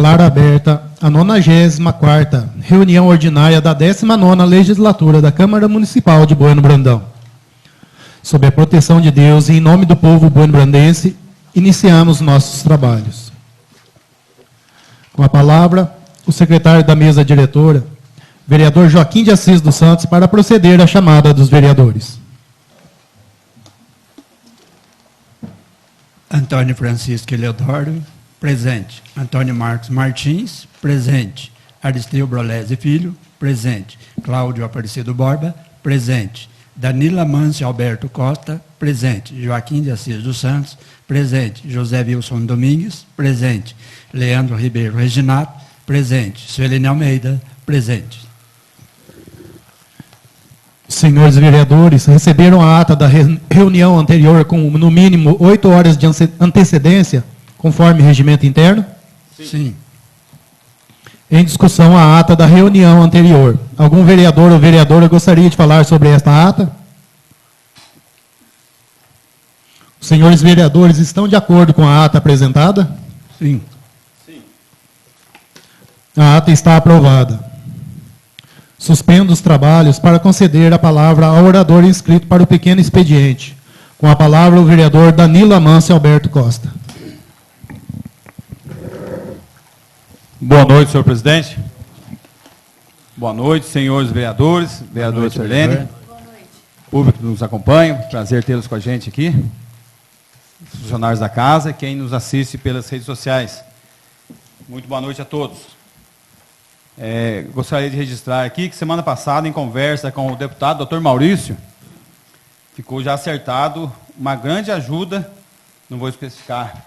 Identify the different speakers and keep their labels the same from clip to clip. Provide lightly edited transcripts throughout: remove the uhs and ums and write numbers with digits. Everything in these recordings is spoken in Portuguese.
Speaker 1: Declaro aberta a 94ª reunião ordinária da 19ª Legislatura da Câmara Municipal de Bueno Brandão. Sob a proteção de Deus e em nome do povo bueno-brandense, iniciamos nossos trabalhos. Com a palavra, o secretário da mesa diretora, vereador Joaquim de Assis dos Santos, para proceder à chamada dos vereadores.
Speaker 2: Antônio Francisco Eleodoro, presente. Antônio Marcos Martins, presente. Aristeu Brolese Filho, presente. Cláudio Aparecido Borba, presente. Danila Mâncio Alberto Costa, presente. Joaquim de Assis dos Santos, presente. José Wilson Domingues, presente. Leandro Ribeiro Reginato, presente. Suelene Almeida, presente.
Speaker 1: Senhores vereadores, receberam a ata da reunião anterior com, no mínimo, 8 horas de antecedência, conforme regimento interno?
Speaker 2: Sim.
Speaker 1: Em discussão, a ata da reunião anterior. Algum vereador ou vereadora gostaria de falar sobre esta ata? Os senhores vereadores estão de acordo com a ata apresentada?
Speaker 2: Sim.
Speaker 1: A ata está aprovada. Suspendo os trabalhos para conceder a palavra ao orador inscrito para o pequeno expediente. Com a palavra, o vereador Danilo Amâncio Alberto Costa.
Speaker 3: Boa noite, senhor presidente. Boa noite, senhores vereadores, vereadora Suelene, público que nos acompanha, prazer tê-los com a gente aqui, funcionários da casa e quem nos assiste pelas redes sociais. Muito boa noite a todos. Gostaria de registrar aqui que semana passada, em conversa com o deputado Dr. Maurício, ficou já acertado uma grande ajuda, não vou especificar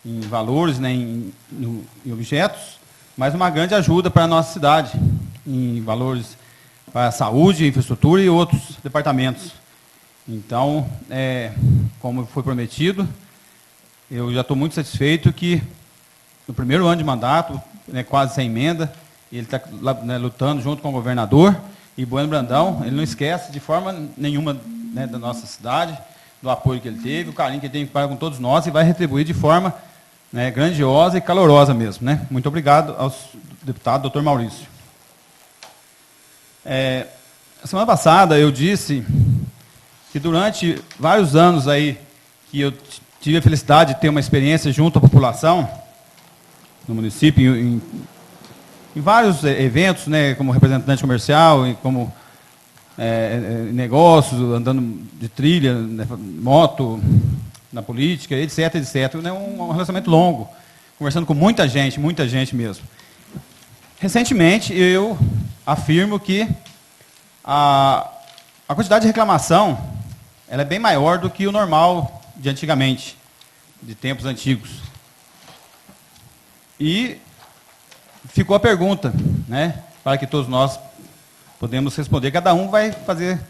Speaker 3: em valores nem em objetos, mas uma grande ajuda para a nossa cidade, em valores para a saúde, infraestrutura e outros departamentos. Então, como foi prometido, eu já estou muito satisfeito que no primeiro ano de mandato, quase sem emenda, ele está lutando junto com o governador e Bueno Brandão, ele não esquece de forma nenhuma da nossa cidade, do apoio que ele teve, o carinho que ele tem para com todos nós e vai retribuir de forma grandiosa e calorosa mesmo. Muito obrigado ao deputado Dr. Maurício. A semana passada eu disse que durante vários anos aí que eu tive a felicidade de ter uma experiência junto à população no município, em vários eventos, como representante comercial, e como negócios, andando de trilha, moto, na política, etc, etc. Um relacionamento longo, conversando com muita gente mesmo. Recentemente, eu afirmo que a quantidade de reclamação ela é bem maior do que o normal de antigamente, de tempos antigos. E ficou a pergunta, para que todos nós podemos responder. Cada um vai fazer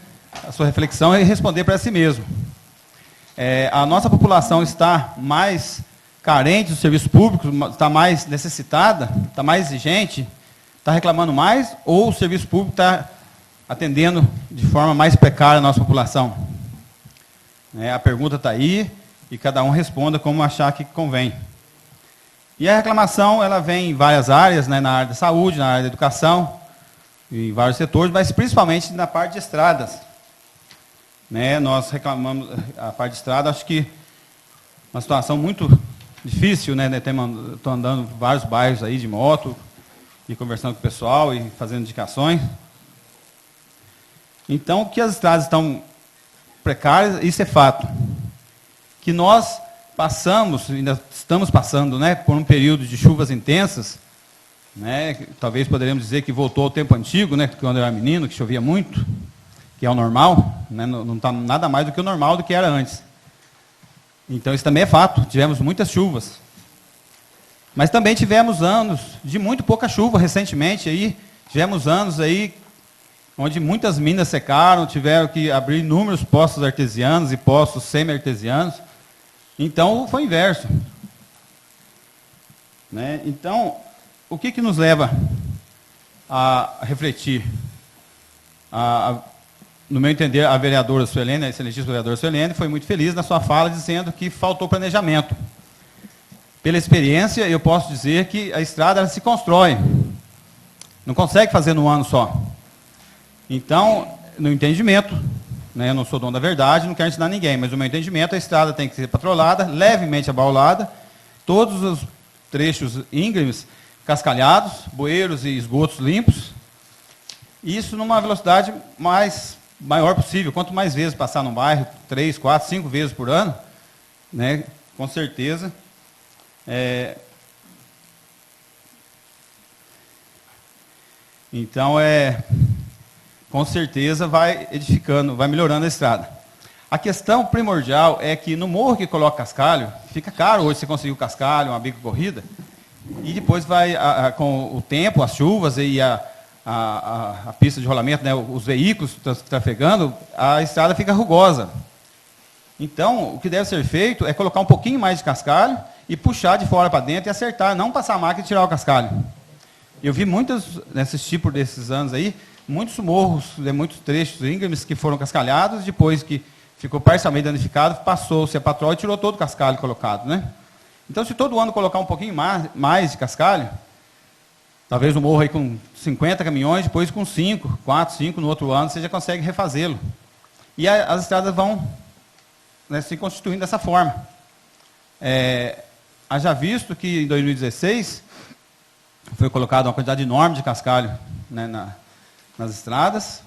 Speaker 3: a sua reflexão e responder para si mesmo. A nossa população está mais carente do serviço público, está mais necessitada, está mais exigente, está reclamando mais, ou o serviço público está atendendo de forma mais precária a nossa população? A pergunta está aí, e cada um responda como achar que convém. E a reclamação, ela vem em várias áreas, na área da saúde, na área da educação, em vários setores, mas principalmente na parte de estradas. Nós reclamamos, a parte de estrada, acho que uma situação muito difícil, estou andando em vários bairros aí de moto, e conversando com o pessoal, e fazendo indicações. Então, que as estradas estão precárias, isso é fato. Que nós passamos, ainda estamos passando, por um período de chuvas intensas, talvez poderíamos dizer que voltou ao tempo antigo, quando eu era menino, que chovia muito, que é o normal, não está nada mais do que o normal do que era antes. Então, isso também é fato, tivemos muitas chuvas. Mas também tivemos anos de muito pouca chuva recentemente, tivemos anos aí onde muitas minas secaram, tiveram que abrir inúmeros poços artesianos e poços semi-artesianos. Então, foi o inverso. Então, o que nos leva a refletir? No meu entender, a vereadora Suelene, a excelentíssima vereadora Suelene, foi muito feliz na sua fala, dizendo que faltou planejamento. pela experiência, eu posso dizer que a estrada ela se constrói. Não consegue fazer num ano só. Então, no entendimento, né, eu não sou dono da verdade, não quero ensinar ninguém, mas no meu entendimento, a estrada tem que ser patrolada, levemente abaulada, todos os trechos íngremes cascalhados, bueiros e esgotos limpos, isso numa velocidade maior possível. Quanto mais vezes passar no bairro, 3, 4, 5 vezes por ano, né, com certeza, então, com certeza vai edificando, vai melhorando a estrada. A questão primordial é que no morro que coloca cascalho, fica caro hoje você conseguir o cascalho, uma bico corrida, e depois vai, com o tempo, as chuvas e a pista de rolamento, né, os veículos trafegando, a estrada fica rugosa. Então, o que deve ser feito é colocar um pouquinho mais de cascalho e puxar de fora para dentro e acertar, não passar a máquina e tirar o cascalho. Eu vi muitos, nesses tipos desses anos aí, muitos morros, muitos trechos íngremes que foram cascalhados, depois que ficou parcialmente danificado, passou-se a patroa e tirou todo o cascalho colocado, né? Então, se todo ano colocar um pouquinho mais de cascalho, talvez um morro aí com 50 caminhões, depois com 5, 4, 5 no outro ano, você já consegue refazê-lo. E as estradas vão, né, se constituindo dessa forma. Haja visto que em 2016 foi colocada uma quantidade enorme de cascalho, né, nas estradas.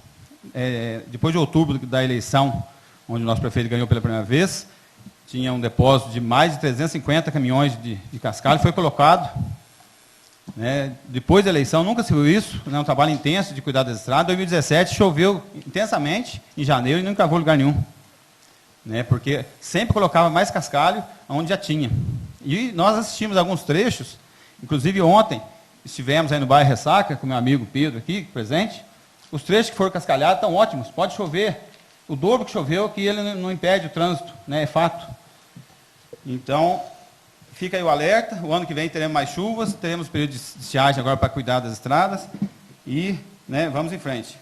Speaker 3: Depois de outubro da eleição, onde o nosso prefeito ganhou pela primeira vez, tinha um depósito de mais de 350 caminhões de cascalho, foi colocado. Né, depois da eleição, nunca se viu isso, né, um trabalho intenso de cuidar das estradas. Em 2017, choveu intensamente, em janeiro, e não cavou lugar nenhum. Né, porque sempre colocava mais cascalho onde já tinha. E nós assistimos alguns trechos, inclusive ontem, estivemos aí no bairro Ressaca, com meu amigo Pedro aqui, presente. Os trechos que foram cascalhados estão ótimos, pode chover o dobro que choveu, que ele não impede o trânsito, né, é fato. Então, fica aí o alerta, o ano que vem teremos mais chuvas, teremos período de estiagem agora para cuidar das estradas, e, né, vamos em frente.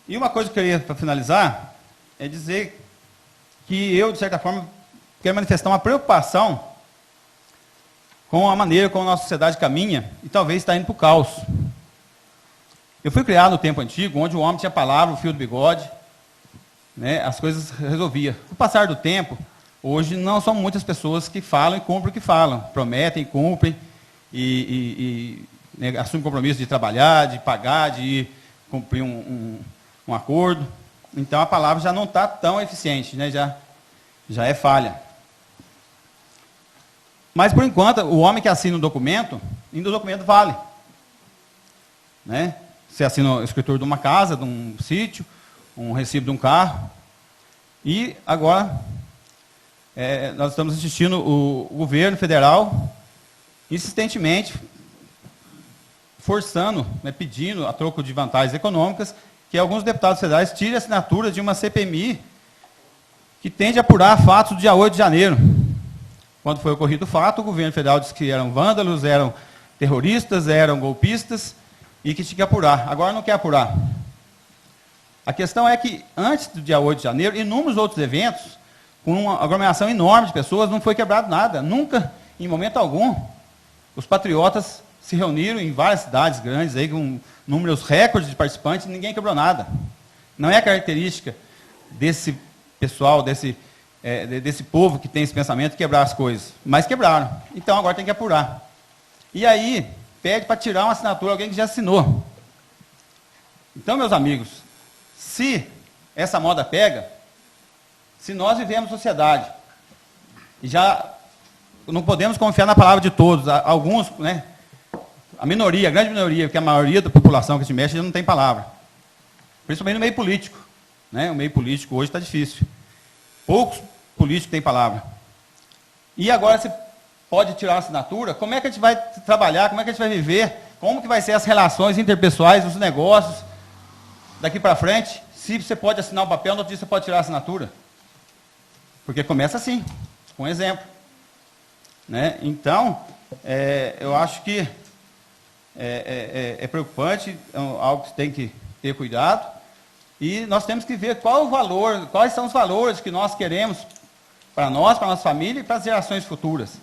Speaker 3: E uma coisa que eu queria, para finalizar, é dizer que eu, de certa forma, quero manifestar uma preocupação com a maneira como a nossa sociedade caminha, e talvez está indo para o caos. Eu fui criado no tempo antigo, onde o homem tinha a palavra, o fio do bigode, né, as coisas resolvia. Com o passar do tempo, hoje não são muitas pessoas que falam e cumprem o que falam, prometem, cumprem, né, assumem compromisso de trabalhar, de pagar, de cumprir um acordo. Então a palavra já não está tão eficiente, né, já é falha. Mas por enquanto, o homem que assina um documento, ainda o documento vale. Né? Você assina o escritor de uma casa, de um sítio, um recibo de um carro. E agora, nós estamos assistindo o governo federal insistentemente forçando, né, pedindo a troco de vantagens econômicas, que alguns deputados federais tirem a assinatura de uma CPMI que tende a apurar fatos do dia 8 de janeiro. Quando foi ocorrido o fato, o governo federal disse que eram vândalos, eram terroristas, eram golpistas, e que tinha que apurar. Agora não quer apurar. A questão é que, antes do dia 8 de janeiro, inúmeros outros eventos, com uma aglomeração enorme de pessoas, não foi quebrado nada. Nunca, em momento algum, os patriotas se reuniram em várias cidades grandes, aí, com números recordes de participantes, e ninguém quebrou nada. Não é característica desse pessoal, desse povo que tem esse pensamento, quebrar as coisas. Mas quebraram. Então, agora tem que apurar. E aí, pede para tirar uma assinatura, alguém que já assinou. Então, meus amigos, se essa moda pega, se nós vivemos sociedade, e já não podemos confiar na palavra de todos, alguns, né, a minoria, a grande minoria, porque a maioria da população que se mexe já não tem palavra. Principalmente no meio político. Né? O meio político hoje está difícil. Poucos políticos têm palavra. E agora você pode tirar a assinatura, como é que a gente vai trabalhar, como é que a gente vai viver, como que vai ser as relações interpessoais, os negócios, daqui para frente, se você pode assinar um papel, no outro dia você pode tirar a assinatura. Porque começa assim, com exemplo. Né? Então, eu acho que é preocupante, algo que tem que ter cuidado, e nós temos que ver qual o valor, quais são os valores que nós queremos para nós, para a nossa família e para as gerações futuras.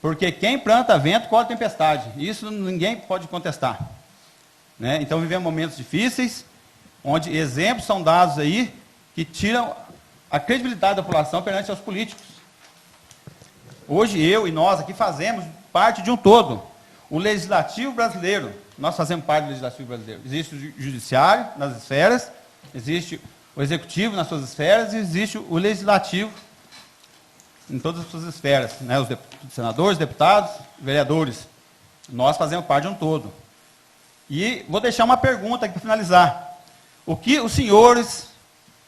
Speaker 3: Porque quem planta vento, colhe tempestade. Isso ninguém pode contestar. Né? Então, vivemos momentos difíceis, onde exemplos são dados aí que tiram a credibilidade da população perante aos políticos. Hoje, eu e nós aqui fazemos parte de um todo. O legislativo brasileiro, nós fazemos parte do legislativo brasileiro. Existe o judiciário nas esferas, existe o executivo nas suas esferas e existe o legislativo em todas as suas esferas, né? Os senadores, deputados, vereadores. Nós fazemos parte de um todo. E vou deixar uma pergunta aqui para finalizar. O que os senhores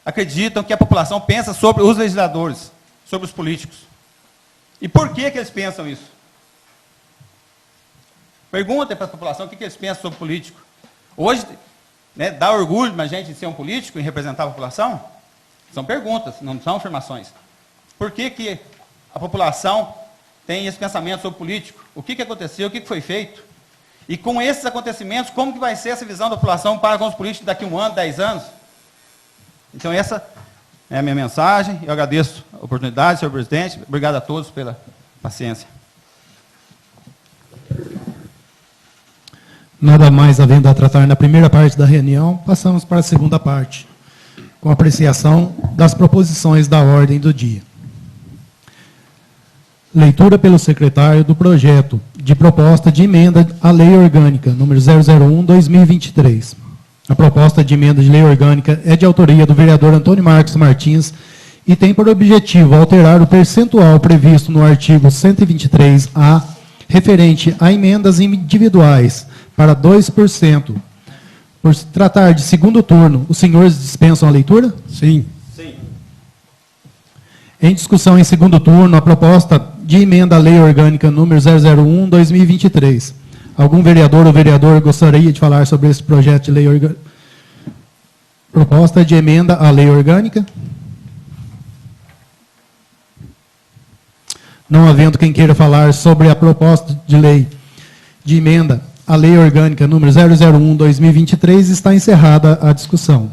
Speaker 3: acreditam que a população pensa sobre os legisladores, sobre os políticos? E por que eles pensam isso? Perguntem para a população o que eles pensam sobre político. Hoje, né, dá orgulho para a gente ser um político e representar a população? São perguntas, não são afirmações. Por que a população tem esse pensamento sobre político? O que aconteceu? O que foi feito? E com esses acontecimentos, como que vai ser essa visão da população para com os políticos daqui a 1 ano, 10 anos? Então, essa é a minha mensagem. Eu agradeço a oportunidade, senhor presidente. Obrigado a todos pela paciência.
Speaker 1: Nada mais havendo a tratar na primeira parte da reunião, passamos para a segunda parte, com a apreciação das proposições da ordem do dia. Leitura pelo secretário do projeto de proposta de emenda à Lei Orgânica, número 001/2023. A proposta de emenda de lei orgânica é de autoria do vereador Antônio Marcos Martins e tem por objetivo alterar o percentual previsto no artigo 123A, referente a emendas individuais, para 2%. Por se tratar de segundo turno, os senhores dispensam a leitura?
Speaker 2: Sim.
Speaker 3: Sim.
Speaker 1: Em discussão em segundo turno, a proposta de emenda à Lei Orgânica número 001/2023. Algum vereador ou vereadora gostaria de falar sobre esse projeto de lei orgânica? Proposta de emenda à Lei Orgânica? Não havendo quem queira falar sobre a proposta de lei de emenda à Lei Orgânica número 001/2023, está encerrada a discussão.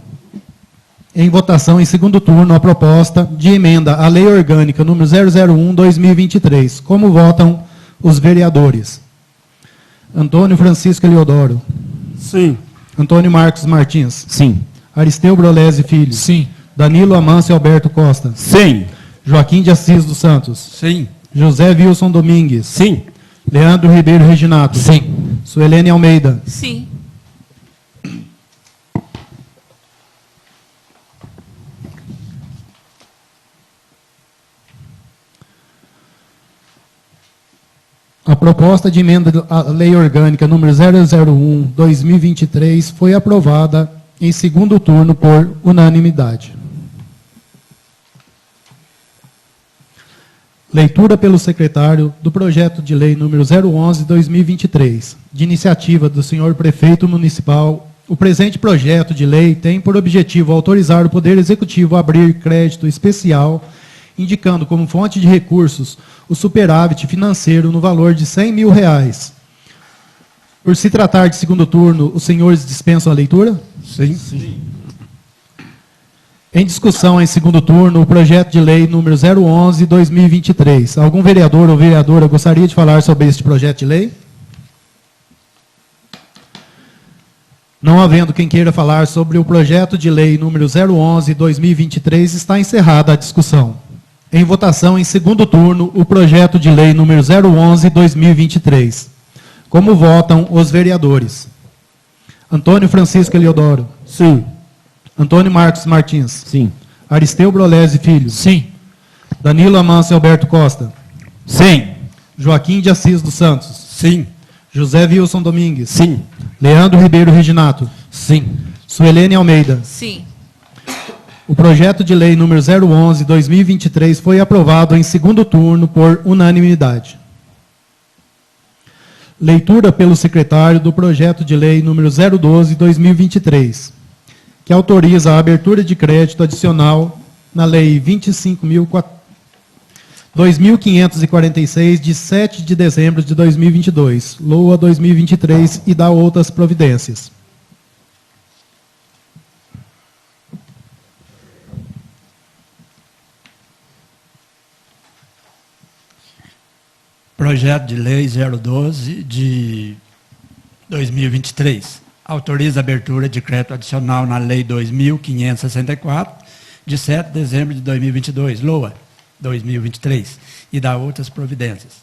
Speaker 1: Em votação, em segundo turno, a proposta de emenda à Lei Orgânica número 001/2023. Como votam os vereadores? Antônio Francisco Eliodoro.
Speaker 2: Sim.
Speaker 1: Antônio Marcos Martins.
Speaker 4: Sim.
Speaker 1: Aristeu Brolesi Filho.
Speaker 4: Sim.
Speaker 1: Danilo Amâncio Alberto Costa.
Speaker 4: Sim.
Speaker 1: Joaquim de Assis dos Santos.
Speaker 2: Sim.
Speaker 1: José Wilson Domingues.
Speaker 4: Sim.
Speaker 1: Leandro Ribeiro Reginato.
Speaker 4: Sim.
Speaker 1: Suelene Almeida.
Speaker 5: Sim.
Speaker 1: A proposta de emenda à Lei Orgânica número 001/2023 foi aprovada em segundo turno por unanimidade. Leitura pelo secretário do projeto de lei número 011/2023, de iniciativa do senhor prefeito municipal. O presente projeto de lei tem por objetivo autorizar o Poder Executivo a abrir crédito especial, indicando como fonte de recursos o superávit financeiro no valor de R$100 mil. Por se tratar de segundo turno, os senhores dispensam a leitura?
Speaker 2: Sim.
Speaker 1: Em discussão em segundo turno, o projeto de lei número 011/2023. Algum vereador ou vereadora gostaria de falar sobre este projeto de lei? Não havendo quem queira falar sobre o projeto de lei número 011/2023, está encerrada a discussão. Em votação, em segundo turno, o projeto de lei número 011/2023. Como votam os vereadores? Antônio Francisco Eliodoro.
Speaker 4: Sim.
Speaker 1: Antônio Marcos Martins.
Speaker 4: Sim.
Speaker 1: Aristeu Brolesi Filho.
Speaker 4: Sim.
Speaker 1: Danilo Amâncio Alberto Costa.
Speaker 4: Sim.
Speaker 1: Joaquim de Assis dos Santos.
Speaker 2: Sim.
Speaker 1: José Wilson Domingues.
Speaker 4: Sim.
Speaker 1: Leandro Ribeiro Reginato.
Speaker 4: Sim.
Speaker 1: Suelene Almeida.
Speaker 5: Sim.
Speaker 1: O projeto de lei número 011/2023 foi aprovado em segundo turno por unanimidade. Leitura pelo secretário do projeto de lei número 012/2023, que autoriza a abertura de crédito adicional na Lei 25.546, de 7 de dezembro de 2022, LOA 2023, e dá outras providências.
Speaker 2: Projeto de Lei 012 de 2023. Autoriza a abertura de crédito adicional na Lei 2.564, de 7 de dezembro de 2022, LOA 2023, e dá outras providências.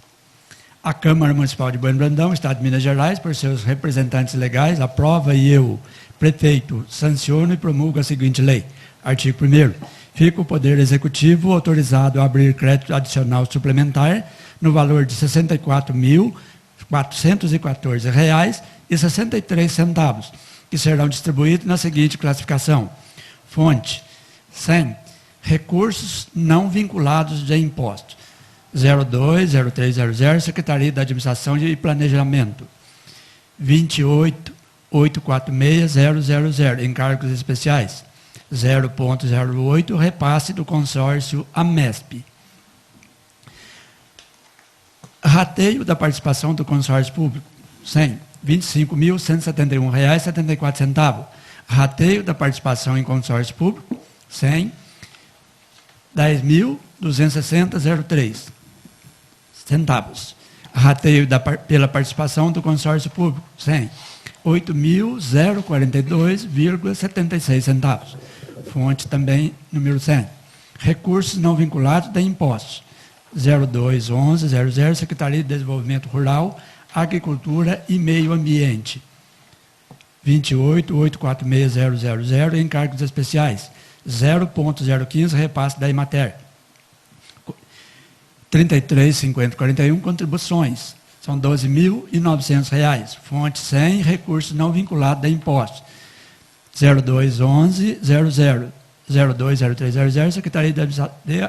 Speaker 2: A Câmara Municipal de Bueno Brandão, Estado de Minas Gerais, por seus representantes legais, aprova e eu, prefeito, sanciono e promulgo a seguinte lei. Artigo 1º. Fica o Poder Executivo autorizado a abrir crédito adicional suplementar no valor de R$ 64.414,63, que serão distribuídos na seguinte classificação. Fonte: 100. Recursos não vinculados de impostos. 02-0300, Secretaria da Administração e Planejamento. 28.846.000, encargos especiais. 0,08, repasse do consórcio AMESP. Rateio da participação do consórcio público, 100, R$ 25.171,74. Rateio da participação em consórcio público, 100, R$ 10.260,03 centavos. Rateio pela participação do consórcio público, 100, R$ 8.042,76 centavos. Fonte também, número 100. Recursos não vinculados de impostos. 02-11-00, Secretaria de Desenvolvimento Rural, Agricultura e Meio Ambiente. 28.846.000, encargos especiais. 0,015, repasse da Emater. 33.5041, contribuições. São R$ 12.900. Fonte 100, recursos não vinculados de impostos. 02-11-00, 02-0300, Secretaria de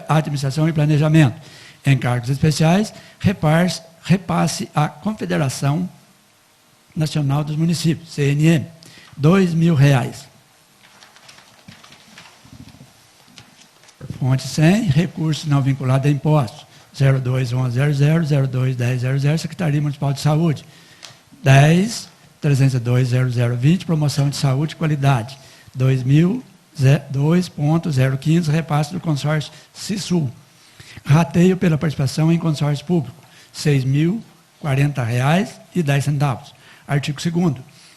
Speaker 2: Administração e Planejamento. Encargos especiais, repasse à Confederação Nacional dos Municípios, CNM, R$ 2.000. Fonte 100, recursos não vinculados a impostos. 02-11-00, 02-10-00, Secretaria Municipal de Saúde. 10.302.0020, Promoção de Saúde e Qualidade. 2.015, repasse do consórcio CISUL. Rateio pela participação em consórcio público, R$ 6.040,10. Artigo 2º.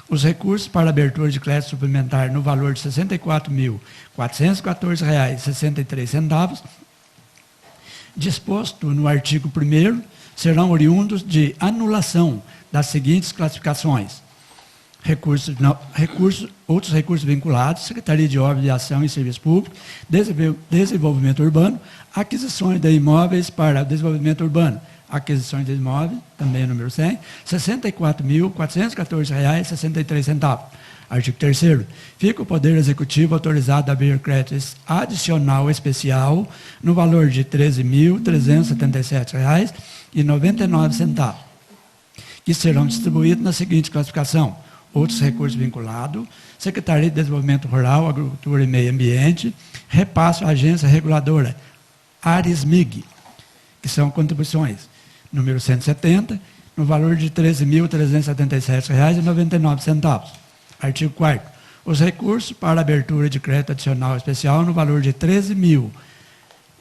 Speaker 2: Os recursos para abertura de crédito suplementar no valor de R$ 64.414,63, disposto no artigo 1º, serão oriundos de anulação das seguintes classificações. Outros recursos vinculados, Secretaria de Obras, de Ação e Serviço Público, Desenvolvimento Urbano, aquisições de imóveis para desenvolvimento urbano, aquisições de imóveis, também é número 100, R$ 64.414,63. Artigo 3º. Fica o Poder Executivo autorizado a abrir crédito adicional especial no valor de R$ 13.377,99, que serão distribuídos na seguinte classificação. Outros recursos vinculados, Secretaria de Desenvolvimento Rural, Agricultura e Meio Ambiente, repasso à Agência Reguladora, ARESMIG, que são contribuições, número 170, no valor de R$ 13.377,99. Artigo 4º. Os recursos para abertura de crédito adicional especial no valor de R$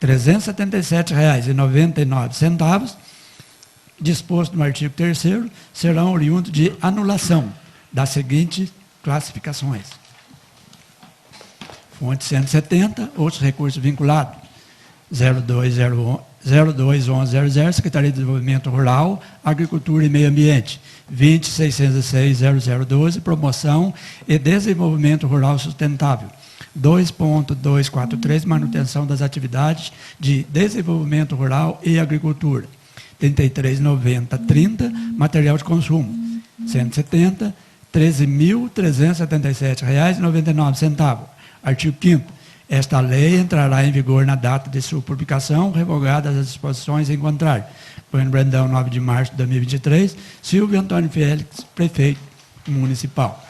Speaker 2: 13.377,99, disposto no artigo 3º, serão oriundos de anulação das seguintes classificações. Fonte 170, outros recursos vinculados. 02-11-00, Secretaria de Desenvolvimento Rural, Agricultura e Meio Ambiente. 20.606.0012, Promoção e Desenvolvimento Rural Sustentável. 2.243, Manutenção das atividades de desenvolvimento rural e agricultura. 33.90.30, Material de consumo. 170, R$ 13.377,99. Artigo 5º. Esta lei entrará em vigor na data de sua publicação, revogadas as disposições em contrário. Bueno Brandão, 9 de março de 2023. Silvio Antônio Félix, prefeito municipal.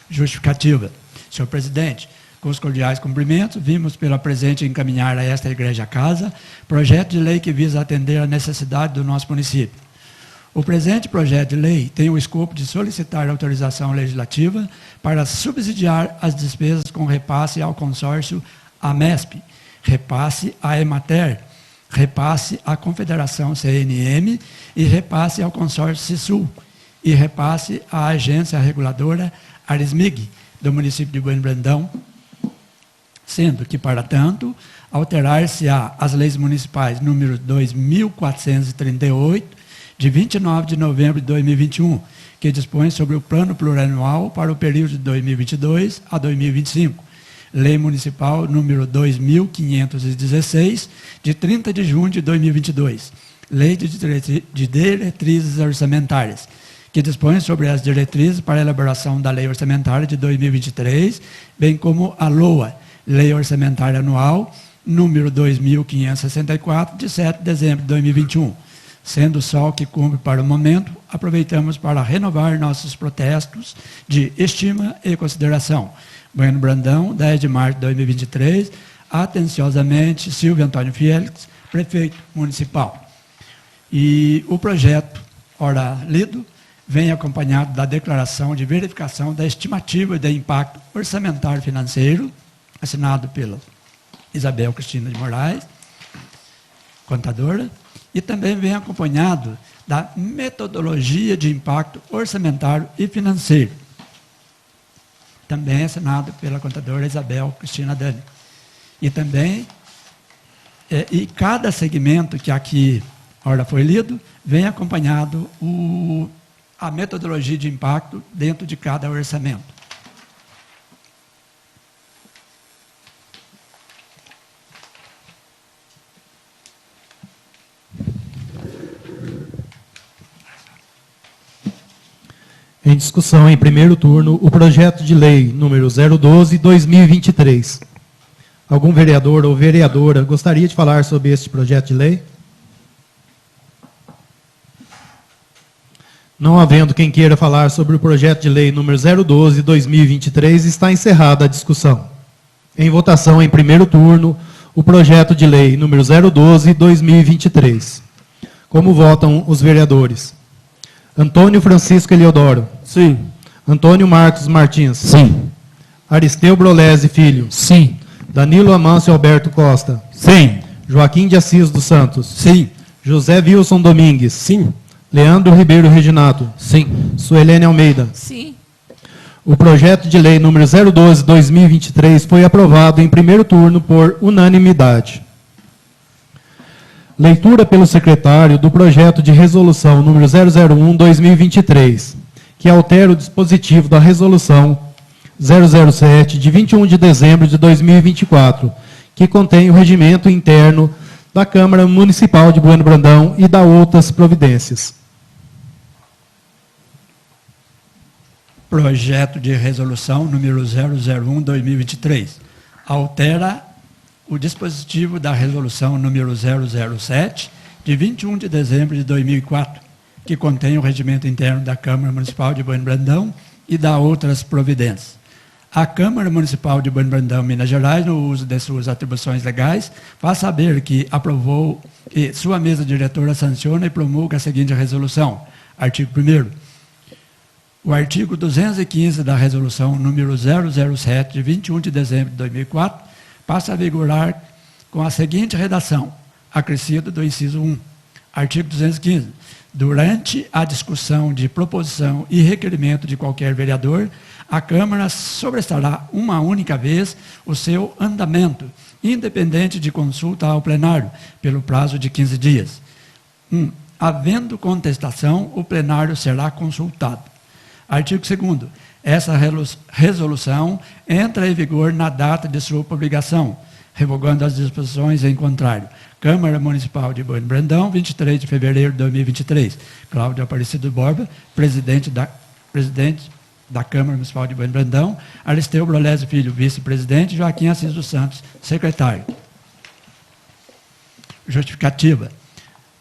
Speaker 2: Justificativa. Senhor presidente, com os cordiais cumprimentos, vimos pela presente encaminhar a esta Igreja Casa projeto de lei que visa atender à necessidade do nosso município. O presente projeto de lei tem o escopo de solicitar autorização legislativa para subsidiar as despesas com repasse ao consórcio AMESP, repasse à Emater, repasse à Confederação CNM e repasse ao consórcio CISUL e repasse à agência reguladora Arismig, do município de Bueno Brandão, sendo que, para tanto, alterar-se-á as leis municipais número 2.438, de 29 de novembro de 2021, que dispõe sobre o plano plurianual para o período de 2022 a 2025. Lei Municipal número 2.516, de 30 de junho de 2022. Lei de Diretrizes Orçamentárias, que dispõe sobre as diretrizes para a elaboração da Lei Orçamentária de 2023, bem como a LOA, Lei Orçamentária Anual número 2.564, de 7 de dezembro de 2021. Sendo só o que cumpre para o momento, aproveitamos para renovar nossos protestos de estima e consideração. Bueno Brandão, 10 de março de 2023, atenciosamente, Silvio Antônio Félix, prefeito municipal. E o projeto, ora lido, vem acompanhado da declaração de verificação da estimativa de impacto orçamentário financeiro, assinado pela Isabel Cristina de Moraes, contadora, e também vem acompanhado da metodologia de impacto orçamentário e financeiro, também assinado pela contadora Isabel Cristina Dani. E também, e cada segmento que aqui ora foi lido, vem acompanhado a metodologia de impacto dentro de cada orçamento.
Speaker 1: Em discussão em primeiro turno, o projeto de lei número 012/2023. Algum vereador ou vereadora gostaria de falar sobre este projeto de lei? Não havendo quem queira falar sobre o projeto de lei número 012/2023, está encerrada a discussão. Em votação em primeiro turno, o projeto de lei número 012/2023. Como votam os vereadores? Antônio Francisco Eliodoro.
Speaker 4: Sim.
Speaker 1: Antônio Marcos Martins.
Speaker 4: Sim.
Speaker 1: Aristeu Brolese Filho.
Speaker 4: Sim.
Speaker 1: Danilo Amâncio Alberto Costa.
Speaker 4: Sim.
Speaker 1: Joaquim de Assis dos Santos.
Speaker 2: Sim.
Speaker 1: José Wilson Domingues.
Speaker 4: Sim.
Speaker 1: Leandro Ribeiro Reginato.
Speaker 4: Sim.
Speaker 1: Suelene Almeida.
Speaker 5: Sim.
Speaker 1: O projeto de lei número 012/2023 foi aprovado em primeiro turno por unanimidade. Leitura pelo secretário do projeto de resolução número 001/2023, que altera o dispositivo da resolução 007, de 21 de dezembro de 2024, que contém o regimento interno da Câmara Municipal de Bueno Brandão e da outras providências.
Speaker 2: Projeto de resolução número 001/2023. Altera o dispositivo da resolução número 007, de 21 de dezembro de 2004, que contém o regimento interno da Câmara Municipal de Bueno Brandão e da outras providências. A Câmara Municipal de Bueno Brandão, Minas Gerais, no uso de suas atribuições legais, faz saber que aprovou e sua mesa diretora sanciona e promulga a seguinte resolução. Artigo 1º. O artigo 215 da resolução número 007, de 21 de dezembro de 2004, passa a vigorar com a seguinte redação, acrescido do inciso 1. Artigo 215. Durante a discussão de proposição e requerimento de qualquer vereador, a Câmara sobrestará uma única vez o seu andamento, independente de consulta ao plenário, pelo prazo de 15 dias. 1. Havendo contestação, o plenário será consultado. Artigo 2º. Essa resolução entra em vigor na data de sua publicação, revogando as disposições em contrário. Câmara Municipal de Bueno Brandão, 23 de fevereiro de 2023. Cláudio Aparecido Borba, presidente da Câmara Municipal de Bueno Brandão. Aristeu Brolese Filho, vice-presidente. Joaquim Assis dos Santos, secretário. Justificativa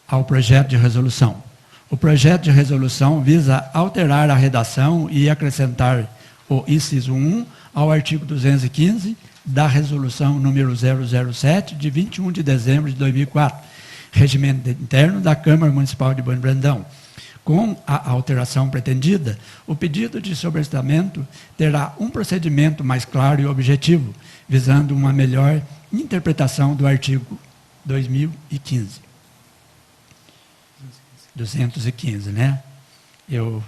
Speaker 2: ao projeto de resolução. O projeto de resolução visa alterar a redação e acrescentar o inciso 1 ao artigo 215 da resolução número 007, de 21 de dezembro de 2004, regimento interno da Câmara Municipal de Bueno Brandão. Com a alteração pretendida, o pedido de sobrestamento terá um procedimento mais claro e objetivo, visando uma melhor interpretação do artigo 2015. 215, né? Eu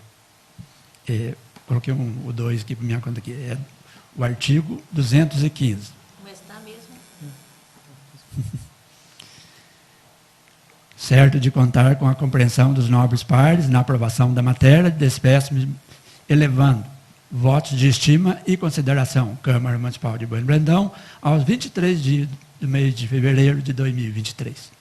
Speaker 2: coloquei o 2 aqui para minha conta aqui. É o artigo 215.
Speaker 4: Mas está mesmo.
Speaker 2: Certo de contar com a compreensão dos nobres pares na aprovação da matéria, despeço-me elevando votos de estima e consideração, Câmara Municipal de Bueno Brandão, aos 23 dias do mês de fevereiro de 2023.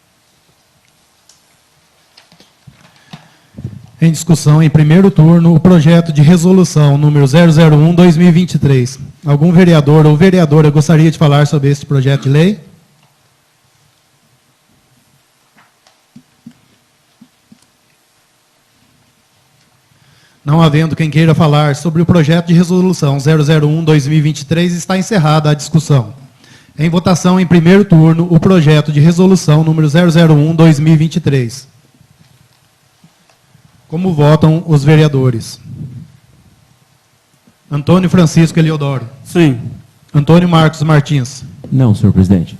Speaker 1: Em discussão, em primeiro turno, o projeto de resolução número 001/2023. Algum vereador ou vereadora gostaria de falar sobre este projeto de lei? Não havendo quem queira falar sobre o projeto de resolução 001/2023, está encerrada a discussão. Em votação, em primeiro turno, o projeto de resolução número 001/2023. Como votam os vereadores? Antônio Francisco Eliodoro.
Speaker 5: Sim.
Speaker 1: Antônio Marcos Martins.
Speaker 6: Não, senhor presidente.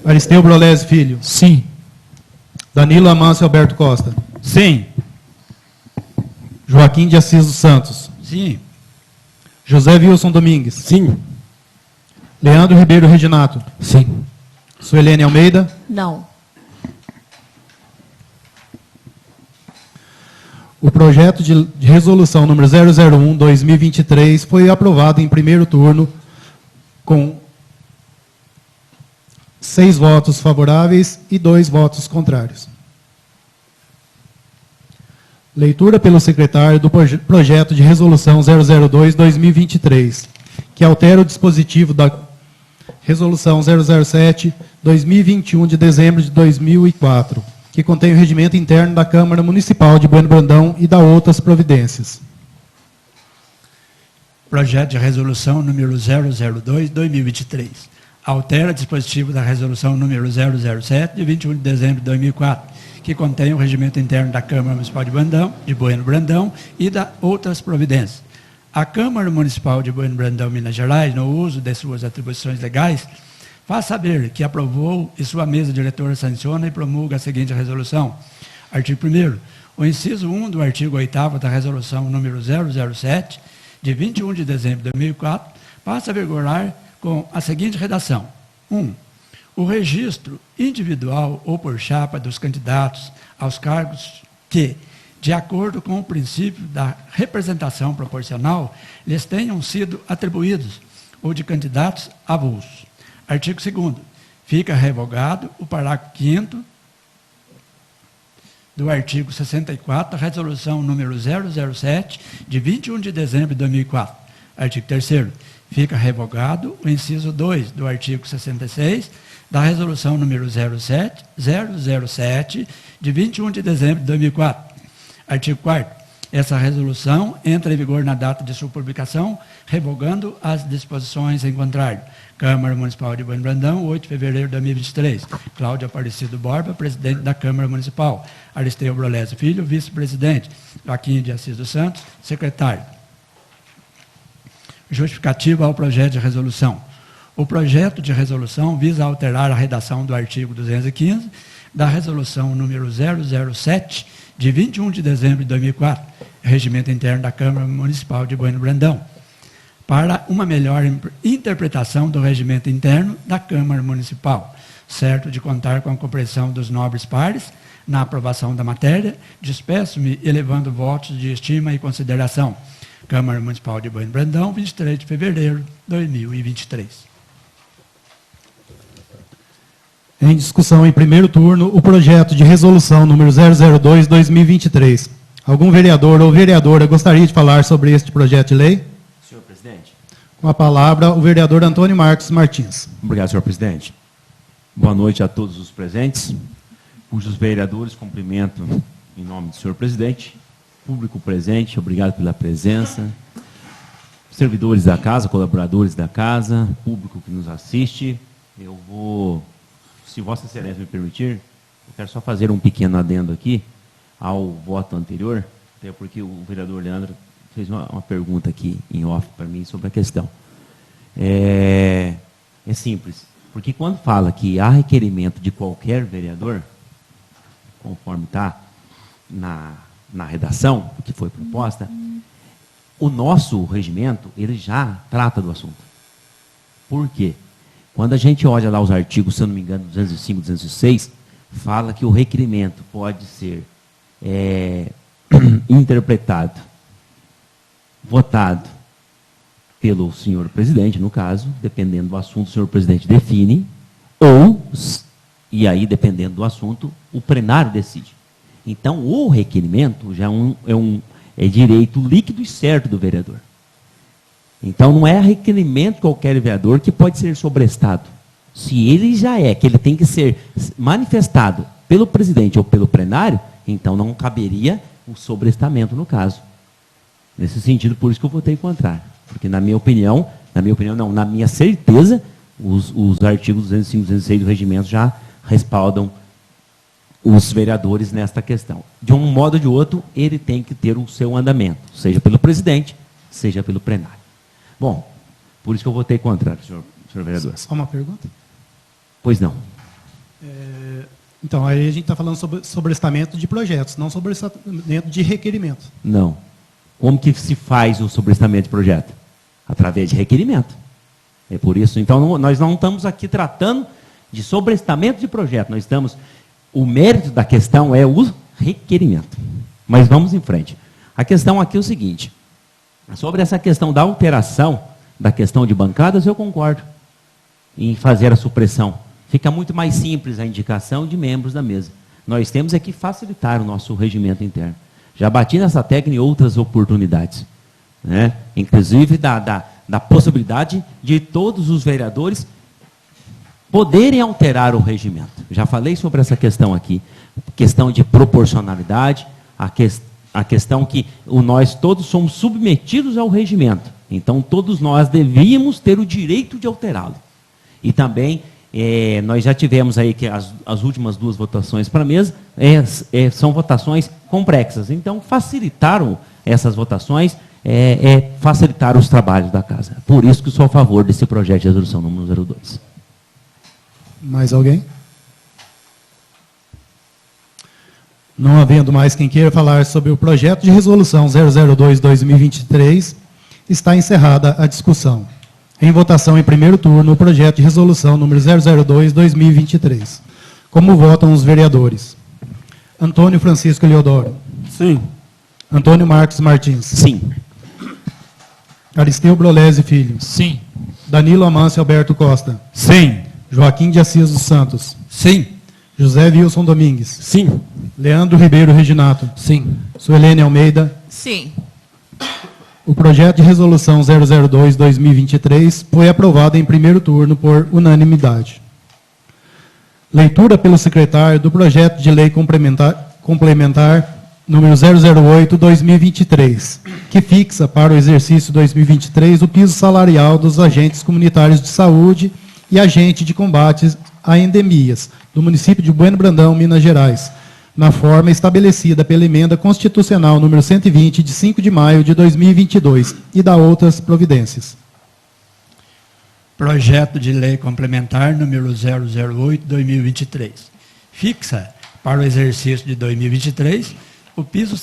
Speaker 1: Aristeu Brolese Filho.
Speaker 5: Sim.
Speaker 1: Danilo Amâncio Alberto Costa.
Speaker 5: Sim.
Speaker 1: Joaquim de Assis dos Santos.
Speaker 2: Sim.
Speaker 1: José Wilson Domingues.
Speaker 6: Sim.
Speaker 1: Leandro Ribeiro Reginato.
Speaker 6: Sim.
Speaker 1: Suelene Almeida.
Speaker 4: Não.
Speaker 1: O projeto de resolução número 001/2023 foi aprovado em primeiro turno com 6 votos favoráveis e 2 votos contrários. Leitura pelo secretário do projeto de resolução 002/2023, que altera o dispositivo da resolução 007/2021 de dezembro de 2004, que contém o regimento interno da Câmara Municipal de Bueno Brandão e da outras providências.
Speaker 2: Projeto de resolução número 002/2023. Altera o dispositivo da resolução número 007, de 21 de dezembro de 2004, que contém o regimento interno da Câmara Municipal de Bueno Brandão e da outras providências. A Câmara Municipal de Bueno Brandão, Minas Gerais, no uso de suas atribuições legais, faz saber que aprovou e sua mesa diretora sanciona e promulga a seguinte resolução. Artigo 1º. O inciso 1 do artigo 8º da resolução número 007, de 21 de dezembro de 2004, passa a vigorar com a seguinte redação. 1. O registro individual ou por chapa dos candidatos aos cargos que, de acordo com o princípio da representação proporcional, lhes tenham sido atribuídos, ou de candidatos avulsos. Artigo 2º. Fica revogado o parágrafo 5º do artigo 64 da resolução número 007, de 21 de dezembro de 2004. Artigo 3º. Fica revogado o inciso 2 do artigo 66 da resolução número 007, de 21 de dezembro de 2004. Artigo 4º. Essa resolução entra em vigor na data de sua publicação, revogando as disposições em contrário. Câmara Municipal de Bueno Brandão, 8 de fevereiro de 2023. Cláudio Aparecido Borba, presidente da Câmara Municipal. Aristeu Brolese Filho, vice-presidente. Joaquim de Assis dos Santos, secretário. Justificativa ao projeto de resolução. O projeto de resolução visa alterar a redação do artigo 215 da resolução número 007, de 21 de dezembro de 2004, regimento interno da Câmara Municipal de Bueno Brandão, para uma melhor interpretação do regimento interno da Câmara Municipal, certo de contar com a compreensão dos nobres pares na aprovação da matéria, despeço-me elevando votos de estima e consideração. Câmara Municipal de Bueno Brandão, 23 de fevereiro de 2023.
Speaker 1: Em discussão em primeiro turno, o projeto de resolução número 002/2023. Algum vereador ou vereadora gostaria de falar sobre este projeto de lei?
Speaker 6: Senhor presidente.
Speaker 1: Com a palavra, o vereador Antônio Marcos Martins.
Speaker 6: Obrigado, senhor presidente. Boa noite a todos os presentes, cujos vereadores cumprimento em nome do senhor presidente, público presente, obrigado pela presença, servidores da casa, colaboradores da casa, público que nos assiste. Eu vou, se Vossa Excelência me permitir, eu quero só fazer um pequeno adendo aqui ao voto anterior, até porque o vereador Leandro fez uma pergunta aqui em off para mim sobre a questão. É simples. O Porque quando fala que há requerimento de qualquer vereador, conforme está na redação que foi proposta, o nosso regimento, ele já trata do assunto. Por quê? Quando a gente olha lá os artigos, se eu não me engano, 205, 206, fala que o requerimento pode ser interpretado, votado pelo senhor presidente, no caso, dependendo do assunto, o senhor presidente define, ou, e aí, dependendo do assunto, o plenário decide. Então, o requerimento já é direito líquido e certo do vereador. Então, não é requerimento de qualquer vereador que pode ser sobrestado. Se ele já que ele tem que ser manifestado pelo presidente ou pelo plenário, então não caberia o sobrestamento no caso. Nesse sentido, por isso que eu votei contrário. Porque na minha opinião não, na minha certeza, os artigos 205 e 206 do regimento já respaldam os vereadores nesta questão. De um modo ou de outro, ele tem que ter o seu andamento, seja pelo presidente, seja pelo plenário. Bom, por isso que eu votei contrário, senhor vereador.
Speaker 1: Só uma pergunta?
Speaker 6: Pois não.
Speaker 1: Então, aí a gente está falando sobre sobrestamento de projetos, não sobrestamento de requerimento.
Speaker 6: Não. Como que se faz o sobrestamento de projeto? Através de requerimento. É por isso. Então, nós não estamos aqui tratando de sobrestamento de projeto. Nós estamos... O mérito da questão é o requerimento. Mas vamos em frente. A questão aqui é o seguinte. Sobre essa questão da alteração da questão de bancadas, eu concordo em fazer a supressão. Fica muito mais simples a indicação de membros da mesa. Nós temos que facilitar o nosso regimento interno. Já bati nessa tecla em outras oportunidades. Né? Inclusive da possibilidade de todos os vereadores poderem alterar o regimento. Já falei sobre essa questão aqui. Questão de proporcionalidade, a questão que nós todos somos submetidos ao regimento. Então, todos nós devíamos ter o direito de alterá-lo. E também, nós já tivemos aí que as últimas duas votações para a mesa são votações complexas. Então, facilitaram essas votações, facilitar os trabalhos da casa. Por isso que sou a favor desse projeto de resolução número 02.
Speaker 1: Mais alguém? Não havendo mais quem queira falar sobre o projeto de resolução 002-2023, está encerrada a discussão. Em votação em primeiro turno, o projeto de resolução número 002-2023. Como votam os vereadores? Antônio Francisco Eliodoro.
Speaker 4: Sim.
Speaker 1: Antônio Marcos Martins.
Speaker 6: Sim.
Speaker 1: Aristeu Brolesi Filho.
Speaker 4: Sim.
Speaker 1: Danilo Amâncio Alberto Costa.
Speaker 4: Sim.
Speaker 1: Joaquim de Assis dos Santos.
Speaker 2: Sim.
Speaker 1: José Wilson Domingues.
Speaker 4: Sim.
Speaker 1: Leandro Ribeiro Reginato.
Speaker 4: Sim.
Speaker 1: Suelene Almeida.
Speaker 5: Sim.
Speaker 1: O projeto de resolução 002-2023 foi aprovado em primeiro turno por unanimidade. Leitura pelo secretário do projeto de lei complementar número 008-2023, que fixa para o exercício 2023 o piso salarial dos agentes comunitários de saúde e agente de combate a endemias do município de Bueno Brandão, Minas Gerais, na forma estabelecida pela emenda constitucional número 120, de 5 de maio de 2022, e da outras providências.
Speaker 2: Projeto de lei complementar número 008-2023. Fixa para o exercício de 2023 o piso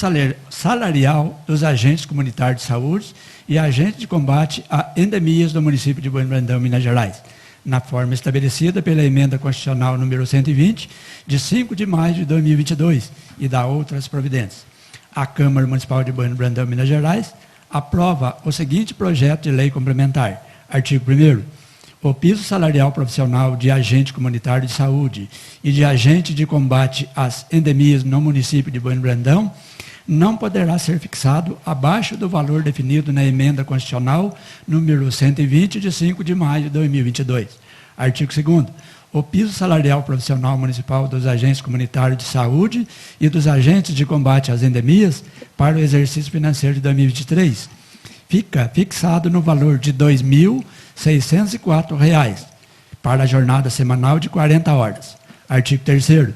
Speaker 2: salarial dos agentes comunitários de saúde e agentes de combate a endemias do município de Bueno Brandão, Minas Gerais, na forma estabelecida pela emenda constitucional número 120, de 5 de maio de 2022, e da outras providências. A Câmara Municipal de Bueno Brandão, Minas Gerais, aprova o seguinte projeto de lei complementar. Artigo 1º. O piso salarial profissional de agente comunitário de saúde e de agente de combate às endemias no município de Bueno Brandão não poderá ser fixado abaixo do valor definido na emenda constitucional número 120, de 5 de maio de 2022. Artigo 2º. O piso salarial profissional municipal dos agentes comunitários de saúde e dos agentes de combate às endemias para o exercício financeiro de 2023 fica fixado no valor de R$ 2.604 para a jornada semanal de 40 horas. Artigo 3º.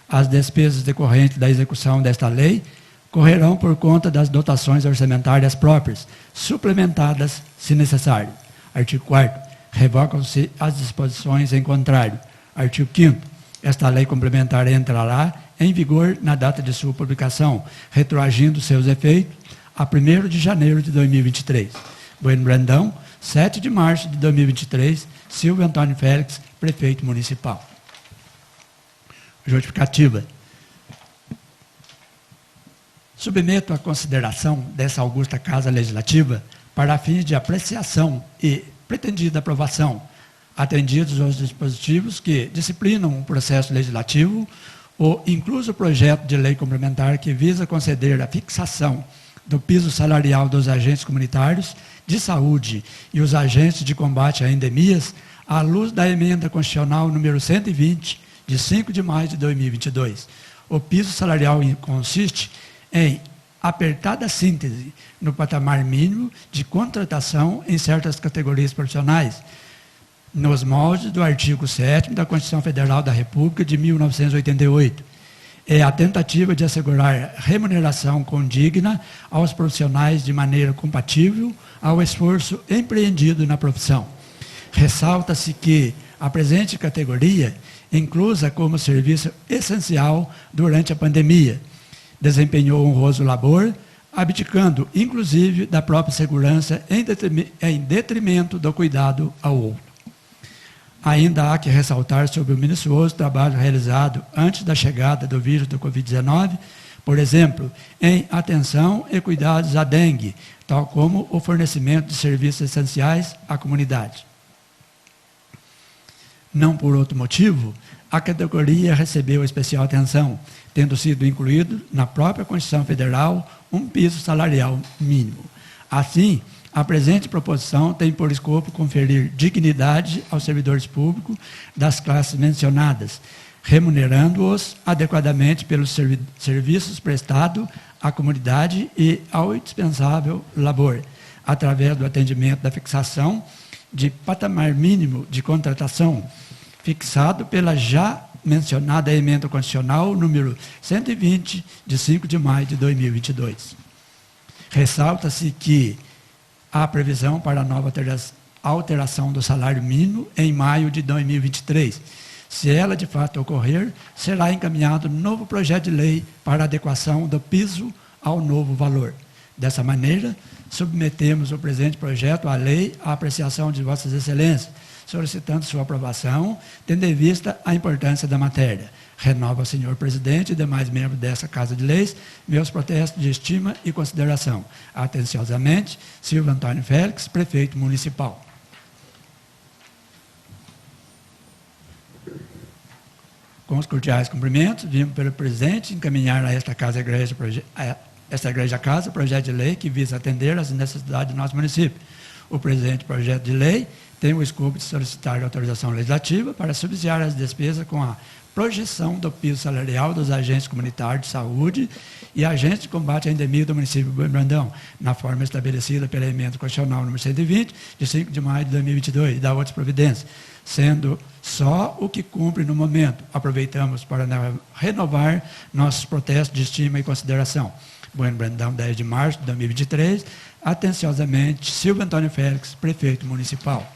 Speaker 2: As despesas decorrentes da execução desta lei correrão por conta das dotações orçamentárias próprias, suplementadas, se necessário. Artigo 4º. Revocam-se as disposições em contrário. Artigo 5º. Esta lei complementar entrará em vigor na data de sua publicação, retroagindo seus efeitos a 1º de janeiro de 2023. Bueno Brandão, 7 de março de 2023, Silvio Antônio Félix, prefeito municipal. Justificativa. Submeto à consideração dessa augusta Casa Legislativa para fins de apreciação e pretendida aprovação, atendidos os dispositivos que disciplinam o processo legislativo, o incluso projeto de lei complementar que visa conceder a fixação do piso salarial dos agentes comunitários de saúde e os agentes de combate a endemias, à luz da emenda constitucional número 120, de 5 de maio de 2022. O piso salarial consiste em apertada síntese no patamar mínimo de contratação em certas categorias profissionais, nos moldes do artigo 7º da Constituição Federal da República de 1988. É a tentativa de assegurar remuneração condigna aos profissionais de maneira compatível ao esforço empreendido na profissão. Ressalta-se que a presente categoria, inclusa como serviço essencial durante a pandemia, desempenhou honroso labor, abdicando, inclusive, da própria segurança em detrimento do cuidado ao outro. Ainda há que ressaltar sobre o minucioso trabalho realizado antes da chegada do vírus do Covid-19, por exemplo, em atenção e cuidados à dengue, tal como o fornecimento de serviços essenciais à comunidade. Não por outro motivo, a categoria recebeu especial atenção, tendo sido incluído na própria Constituição Federal um piso salarial mínimo. Assim, a presente proposição tem por escopo conferir dignidade aos servidores públicos das classes mencionadas, remunerando-os adequadamente pelos serviços prestados à comunidade e ao indispensável labor, através do atendimento da fixação de patamar mínimo de contratação, fixado pela já mencionada emenda constitucional número 120, de 5 de maio de 2022. Ressalta-se que há previsão para a nova alteração do salário mínimo em maio de 2023. Se ela de fato ocorrer, será encaminhado novo projeto de lei para adequação do piso ao novo valor. Dessa maneira, submetemos o presente projeto à lei à apreciação de Vossas Excelências, solicitando sua aprovação, tendo em vista a importância da matéria. Renova, senhor presidente e demais membros dessa Casa de Leis, meus protestos de estima e consideração. Atenciosamente, Silvio Antônio Félix, prefeito municipal. Com os cordiais cumprimentos, vimos pelo presidente encaminhar a esta Igreja-Casa projeto de lei que visa atender às necessidades do nosso município. O presente projeto de lei tem o escopo de solicitar autorização legislativa para subsidiar as despesas com a projeção do piso salarial dos agentes comunitários de saúde e agentes de combate à endemia do município de Bueno Brandão, na forma estabelecida pela emenda constitucional número 120, de 5 de maio de 2022, e da outras providências, sendo só o que cumpre no momento. Aproveitamos para renovar nossos protestos de estima e consideração. Bueno Brandão, 10 de março de 2023, atenciosamente, Silvio Antônio Félix, prefeito municipal.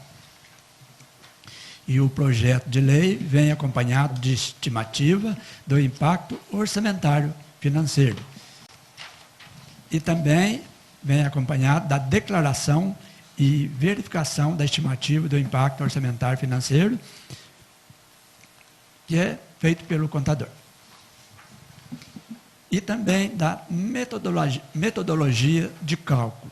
Speaker 2: E o projeto de lei vem acompanhado de estimativa do impacto orçamentário financeiro. E também vem acompanhado da declaração e verificação da estimativa do impacto orçamentário financeiro, que é feito pelo contador. E também da metodologia de cálculo.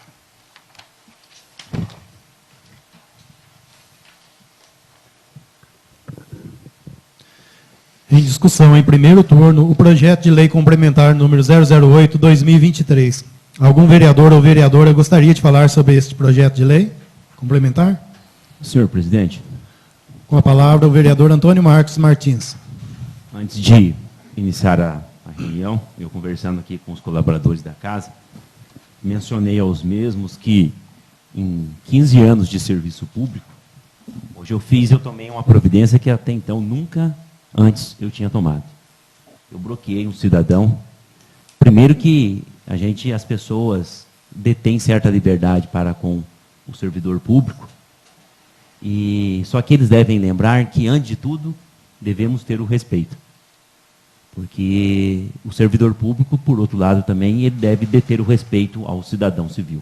Speaker 1: Em discussão em primeiro turno, o projeto de lei complementar número 008/2023. Algum vereador ou vereadora gostaria de falar sobre este projeto de lei complementar?
Speaker 6: Senhor presidente,
Speaker 1: Com a palavra o vereador Antônio Marcos Martins.
Speaker 6: antes de iniciar a reunião, eu conversando aqui com os colaboradores da casa, mencionei aos mesmos que em 15 anos de serviço público, hoje eu tomei uma providência que até então nunca antes eu tinha tomado. Eu bloqueei um cidadão. Primeiro que as pessoas detêm certa liberdade para com o servidor público, E só que eles devem lembrar que, antes de tudo, devemos ter o respeito. Porque o servidor público, por outro lado, também, ele deve deter o respeito ao cidadão civil.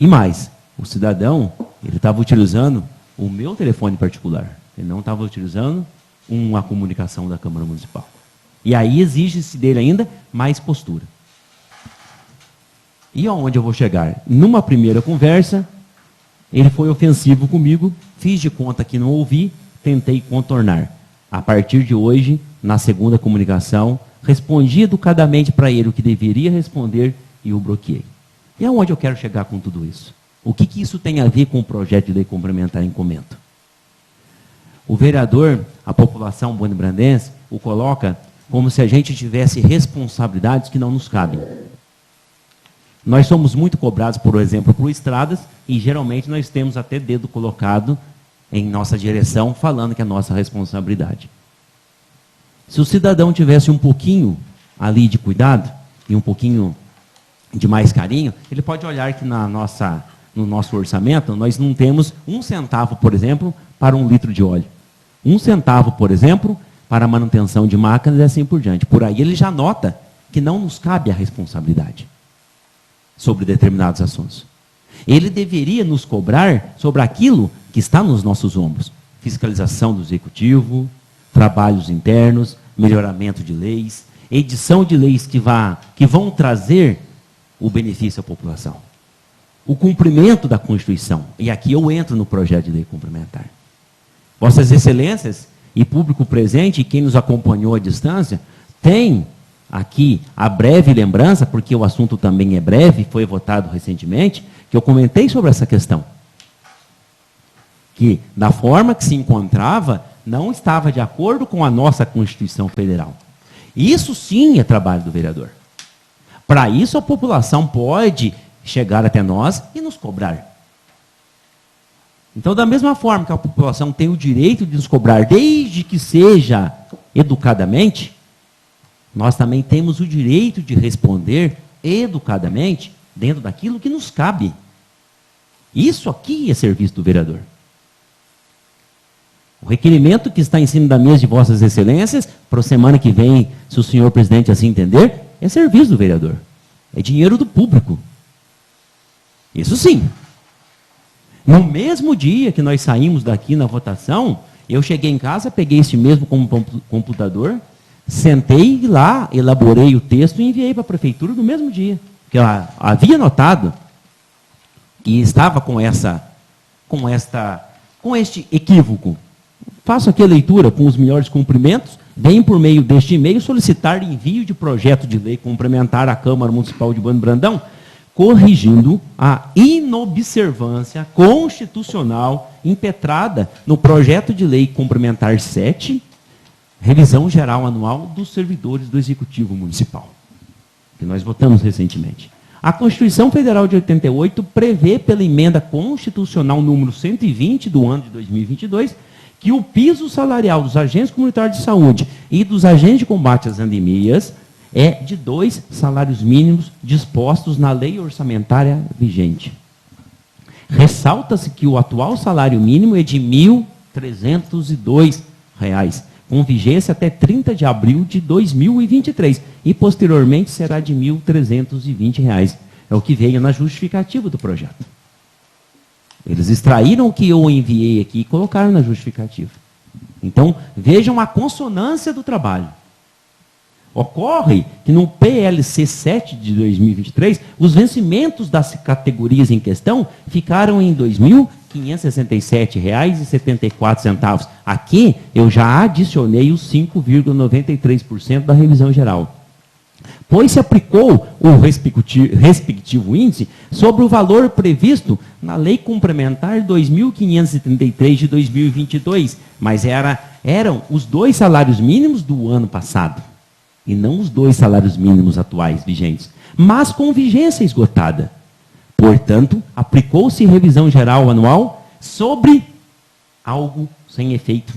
Speaker 6: E mais, o cidadão, ele estava utilizando o meu telefone particular. Ele não estava utilizando uma comunicação da Câmara Municipal. E aí exige-se dele ainda mais postura. E aonde eu vou chegar? Numa primeira conversa, ele foi ofensivo comigo, fiz de conta que não ouvi, tentei contornar. A partir de hoje, na segunda comunicação, respondi educadamente para ele o que deveria responder e o bloqueei. E aonde eu quero chegar com tudo isso? O que isso tem a ver com o projeto de lei complementar em comento? O vereador, a população bonibrandense, o coloca como se a gente tivesse responsabilidades que não nos cabem. Nós somos muito cobrados, por exemplo, por estradas, e geralmente nós temos até dedo colocado em nossa direção, falando que é nossa responsabilidade. Se o cidadão tivesse um pouquinho ali de cuidado, e um pouquinho de mais carinho, ele pode olhar que no nosso orçamento, nós não temos 1 centavo, por exemplo, para 1 litro de óleo. 1 centavo, por exemplo, para a manutenção de máquinas e assim por diante. Por aí ele já nota que não nos cabe a responsabilidade sobre determinados assuntos. Ele deveria nos cobrar sobre aquilo que está nos nossos ombros. Fiscalização do executivo, trabalhos internos, melhoramento de leis, edição de leis que vão trazer o benefício à população. O cumprimento da Constituição. E aqui eu entro no projeto de lei complementar. Vossas Excelências e público presente, e quem nos acompanhou à distância, tem aqui a breve lembrança, porque o assunto também é breve, foi votado recentemente, que eu comentei sobre essa questão. Que, da forma que se encontrava, não estava de acordo com a nossa Constituição Federal. Isso sim é trabalho do vereador. Para isso a população pode chegar até nós e nos cobrar. Então, da mesma forma que a população tem o direito de nos cobrar, desde que seja educadamente, nós também temos o direito de responder educadamente dentro daquilo que nos cabe. Isso aqui é serviço do vereador. O requerimento que está em cima da mesa de Vossas Excelências, para a semana que vem, se o senhor presidente assim entender, é serviço do vereador. É dinheiro do público. Isso sim. No mesmo dia que nós saímos daqui na votação, eu cheguei em casa, peguei esse mesmo computador, sentei lá, elaborei o texto e enviei para a prefeitura no mesmo dia. Porque eu havia notado que estava com este equívoco. Faço aqui a leitura com os melhores cumprimentos, venho por meio deste e-mail solicitar envio de projeto de lei complementar à Câmara Municipal de Bueno Brandão, corrigindo a inobservância constitucional impetrada no projeto de lei complementar 7, revisão geral anual dos servidores do Executivo Municipal, que nós votamos recentemente. A Constituição Federal de 88 prevê, pela emenda constitucional número 120 do ano de 2022, que o piso salarial dos agentes comunitários de saúde e dos agentes de combate às endemias é de 2 salários mínimos dispostos na lei orçamentária vigente. Ressalta-se que o atual salário mínimo é de R$ 1.302, com vigência até 30 de abril de 2023, e posteriormente será de R$ 1.320. É o que veio na justificativa do projeto. Eles extraíram o que eu enviei aqui e colocaram na justificativa. Então, vejam a consonância do trabalho. Ocorre que no PLC 7 de 2023, os vencimentos das categorias em questão ficaram em R$ 2.567,74. Aqui eu já adicionei os 5,93% da revisão geral. Pois se aplicou o respectivo índice sobre o valor previsto na Lei Complementar 2.533 de 2022, mas eram os 2 salários mínimos do ano passado, e não os 2 salários mínimos atuais vigentes, mas com vigência esgotada. Portanto, aplicou-se revisão geral anual sobre algo sem efeito.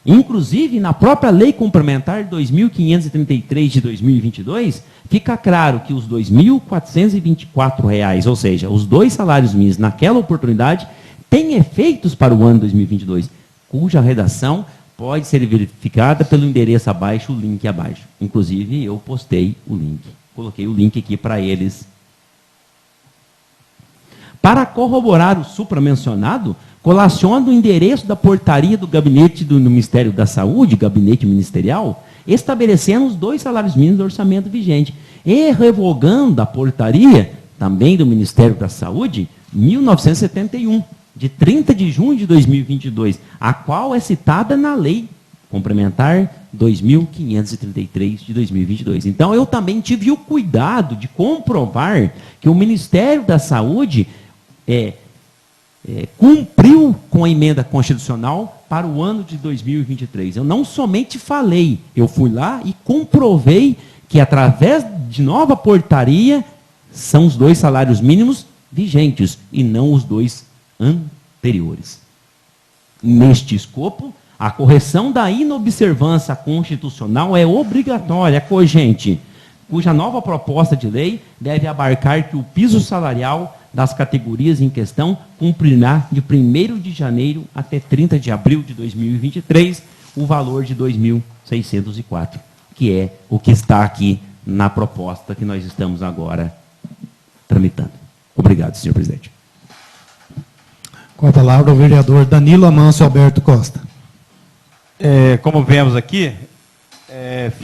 Speaker 6: Inclusive, na própria Lei Complementar 2.533 de 2022, fica claro que os R$ 2.424, ou seja, os 2 salários mínimos naquela oportunidade, tem efeitos para o ano 2022, cuja redação pode ser verificada pelo endereço abaixo, o link abaixo. Inclusive, eu postei o link. Coloquei o link aqui para eles. Para corroborar o supramencionado, colaciono o endereço da portaria do gabinete do Ministério da Saúde, gabinete ministerial, estabelecendo os 2 salários mínimos do orçamento vigente e revogando a portaria, também do Ministério da Saúde, 1971, de 30 de junho de 2022, a qual é citada na Lei Complementar 2.533 de 2022. Então, eu também tive o cuidado de comprovar que o Ministério da Saúde cumpriu com a emenda constitucional para o ano de 2023. Eu não somente falei, eu fui lá e comprovei que, através de nova portaria, são os 2 salários mínimos vigentes e não os 2 anteriores. Neste escopo, a correção da inobservância constitucional é obrigatória, cogente, cuja nova proposta de lei deve abarcar que o piso salarial das categorias em questão cumprirá de 1º de janeiro até 30 de abril de 2023 o valor de 2.604, que é o que está aqui na proposta que nós estamos agora tramitando. Obrigado, senhor presidente.
Speaker 1: Com a palavra o vereador Danilo Amâncio Alberto Costa.
Speaker 3: Como vemos aqui,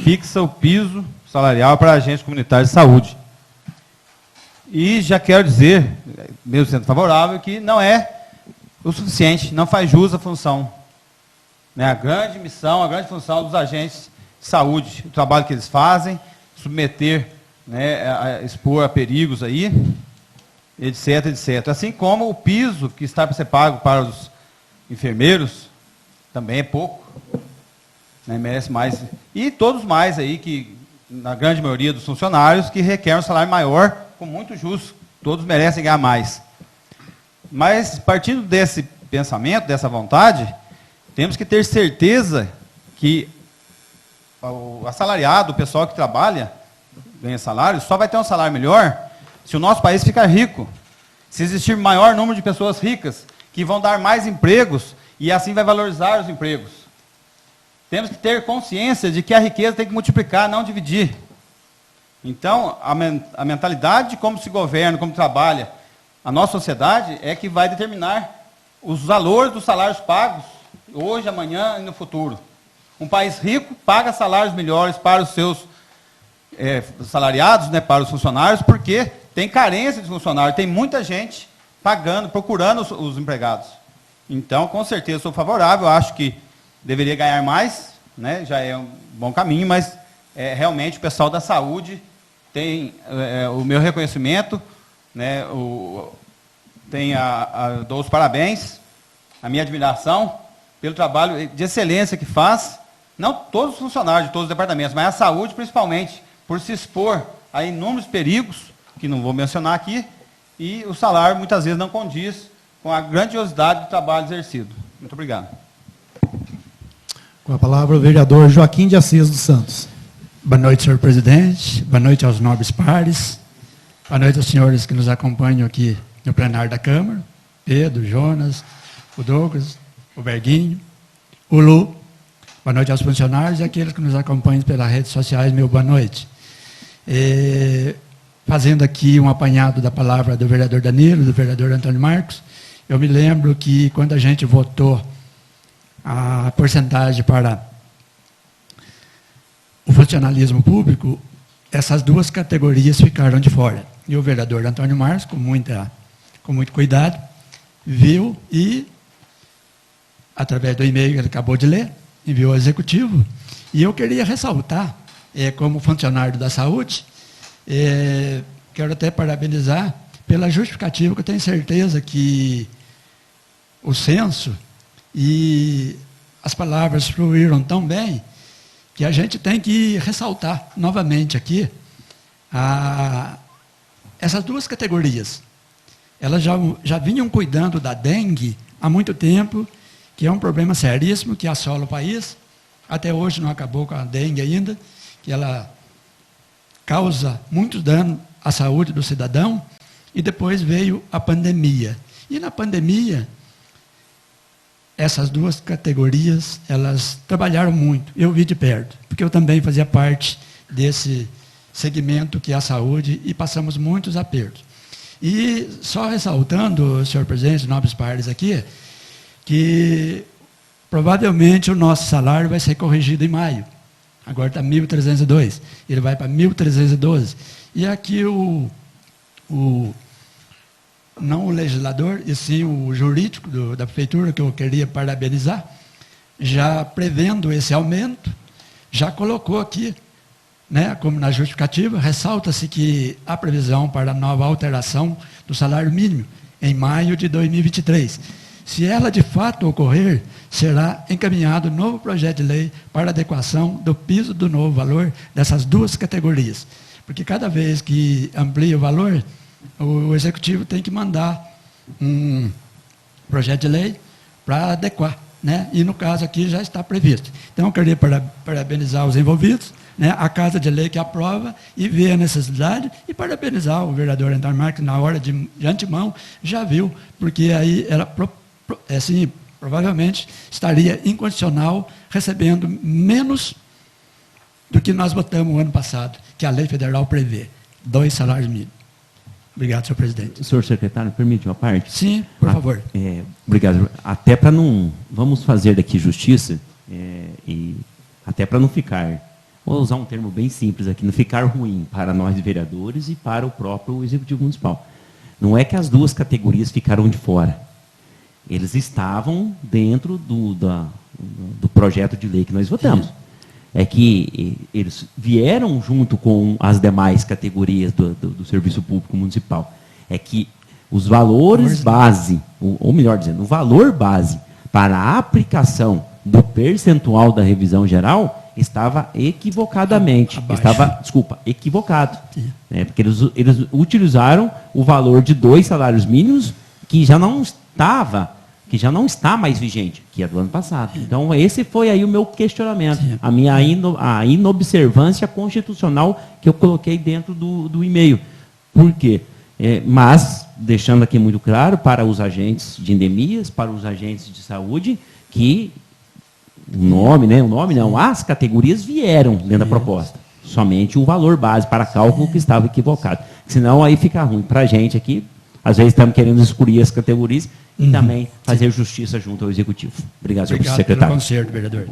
Speaker 3: fixa o piso salarial para agentes comunitários de saúde. E já quero dizer, mesmo sendo favorável, que não é o suficiente, não faz jus à função. Né? A grande missão, a grande função dos agentes de saúde, o trabalho que eles fazem, submeter, né, expor a perigos aí, etc, etc. Assim como o piso que está para ser pago para os enfermeiros, também é pouco, né, merece mais. E todos mais aí, que na grande maioria dos funcionários, que requerem um salário maior, com muito justo, todos merecem ganhar mais. Mas, partindo desse pensamento, dessa vontade, temos que ter certeza que o assalariado, o pessoal que trabalha, ganha salário, só vai ter um salário melhor se o nosso país ficar rico. Se existir maior número de pessoas ricas, que vão dar mais empregos, e assim vai valorizar os empregos. Temos que ter consciência de que a riqueza tem que multiplicar, não dividir. Então, a mentalidade de como se governa, como trabalha a nossa sociedade é que vai determinar os valores dos salários pagos hoje, amanhã e no futuro. Um país rico paga salários melhores para os seus salariados, né, para os funcionários, porque tem carência de funcionários, tem muita gente pagando, procurando os empregados. Então, com certeza, sou favorável, acho que deveria ganhar mais, né, já é um bom caminho, mas realmente o pessoal da saúde tem o meu reconhecimento, né, dou os parabéns, a minha admiração pelo trabalho de excelência que faz, não todos os funcionários de todos os departamentos, mas a saúde principalmente, por se expor a inúmeros perigos, que não vou mencionar aqui, e o salário muitas vezes não condiz com a grandiosidade do trabalho exercido. Muito obrigado.
Speaker 1: Com a palavra o vereador Joaquim de Assis dos Santos.
Speaker 2: Boa noite, senhor presidente. Boa noite aos nobres pares. Boa noite aos senhores que nos acompanham aqui no plenário da Câmara. Pedro, Jonas, o Douglas, o Berguinho, o Lu. Boa noite aos funcionários e aqueles que nos acompanham pelas redes sociais. Meu boa noite. Fazendo aqui um apanhado da palavra do vereador Danilo, do vereador Antônio Marcos, eu me lembro que quando a gente votou a porcentagem para o funcionalismo público, essas 2 categorias ficaram de fora. E o vereador Antônio Marcos, com muito cuidado, viu e, através do e-mail que ele acabou de ler, enviou ao executivo. E eu queria ressaltar, como funcionário da saúde, quero até parabenizar pela justificativa, que eu tenho certeza que o censo e as palavras fluíram tão bem, que a gente tem que ressaltar novamente aqui essas 2 categorias. Elas já vinham cuidando da dengue há muito tempo, que é um problema seríssimo que assola o país. Até hoje não acabou com a dengue ainda, que ela causa muito dano à saúde do cidadão, e depois veio a pandemia. E na pandemia, essas duas categorias, elas trabalharam muito. Eu vi de perto, porque eu também fazia parte desse segmento que é a saúde e passamos muitos apertos. E só ressaltando, senhor presidente, nobres pares aqui, que provavelmente o nosso salário vai ser corrigido em maio. Agora está 1.302, ele vai para 1.312. E aqui não o legislador, e sim o jurídico da prefeitura, que eu queria parabenizar, já prevendo esse aumento, já colocou aqui, né, como na justificativa, ressalta-se que há previsão para a nova alteração do salário mínimo em maio de 2023. Se ela de fato ocorrer, será encaminhado novo projeto de lei para adequação do piso do novo valor dessas duas categorias. Porque cada vez que amplia o valor, o executivo tem que mandar um projeto de lei para adequar, né? E no caso aqui já está previsto. Então eu queria parabenizar os envolvidos, né? A Casa de Lei que aprova e vê a necessidade, e parabenizar o vereador Antônio Marques, na hora de antemão já viu, porque aí ela assim, provavelmente estaria incondicional, recebendo menos do que nós votamos o ano passado, que a lei federal prevê, 2 salários mínimos. Obrigado, senhor presidente.
Speaker 6: Senhor secretário, permite uma parte?
Speaker 2: Sim, por favor.
Speaker 6: Obrigado. Até para não... Vamos fazer daqui justiça, e até para não ficar... Vou usar um termo bem simples aqui, não ficar ruim para nós vereadores e para o próprio Executivo Municipal. Não é que as duas categorias ficaram de fora. Eles estavam dentro do projeto de lei que nós votamos. Sim. É que eles vieram junto com as demais categorias do serviço público municipal. É que os valores base, ou melhor dizendo, o valor base para a aplicação do percentual da revisão geral estava equivocadamente. Equivocado. Porque eles utilizaram o valor de 2 salários mínimos que já não está mais vigente, que é do ano passado. Então, esse foi aí o meu questionamento, a minha a inobservância constitucional que eu coloquei dentro do e-mail. Por quê? Mas, deixando aqui muito claro para os agentes de endemias, para os agentes de saúde, que as categorias vieram dentro da proposta. Somente o valor base para cálculo que estava equivocado. Senão, aí fica ruim para a gente aqui. Às vezes estamos querendo excluir as categorias e também fazer justiça junto ao Executivo. Obrigado, senhor secretário.
Speaker 2: Obrigado pelo conselho, vereador.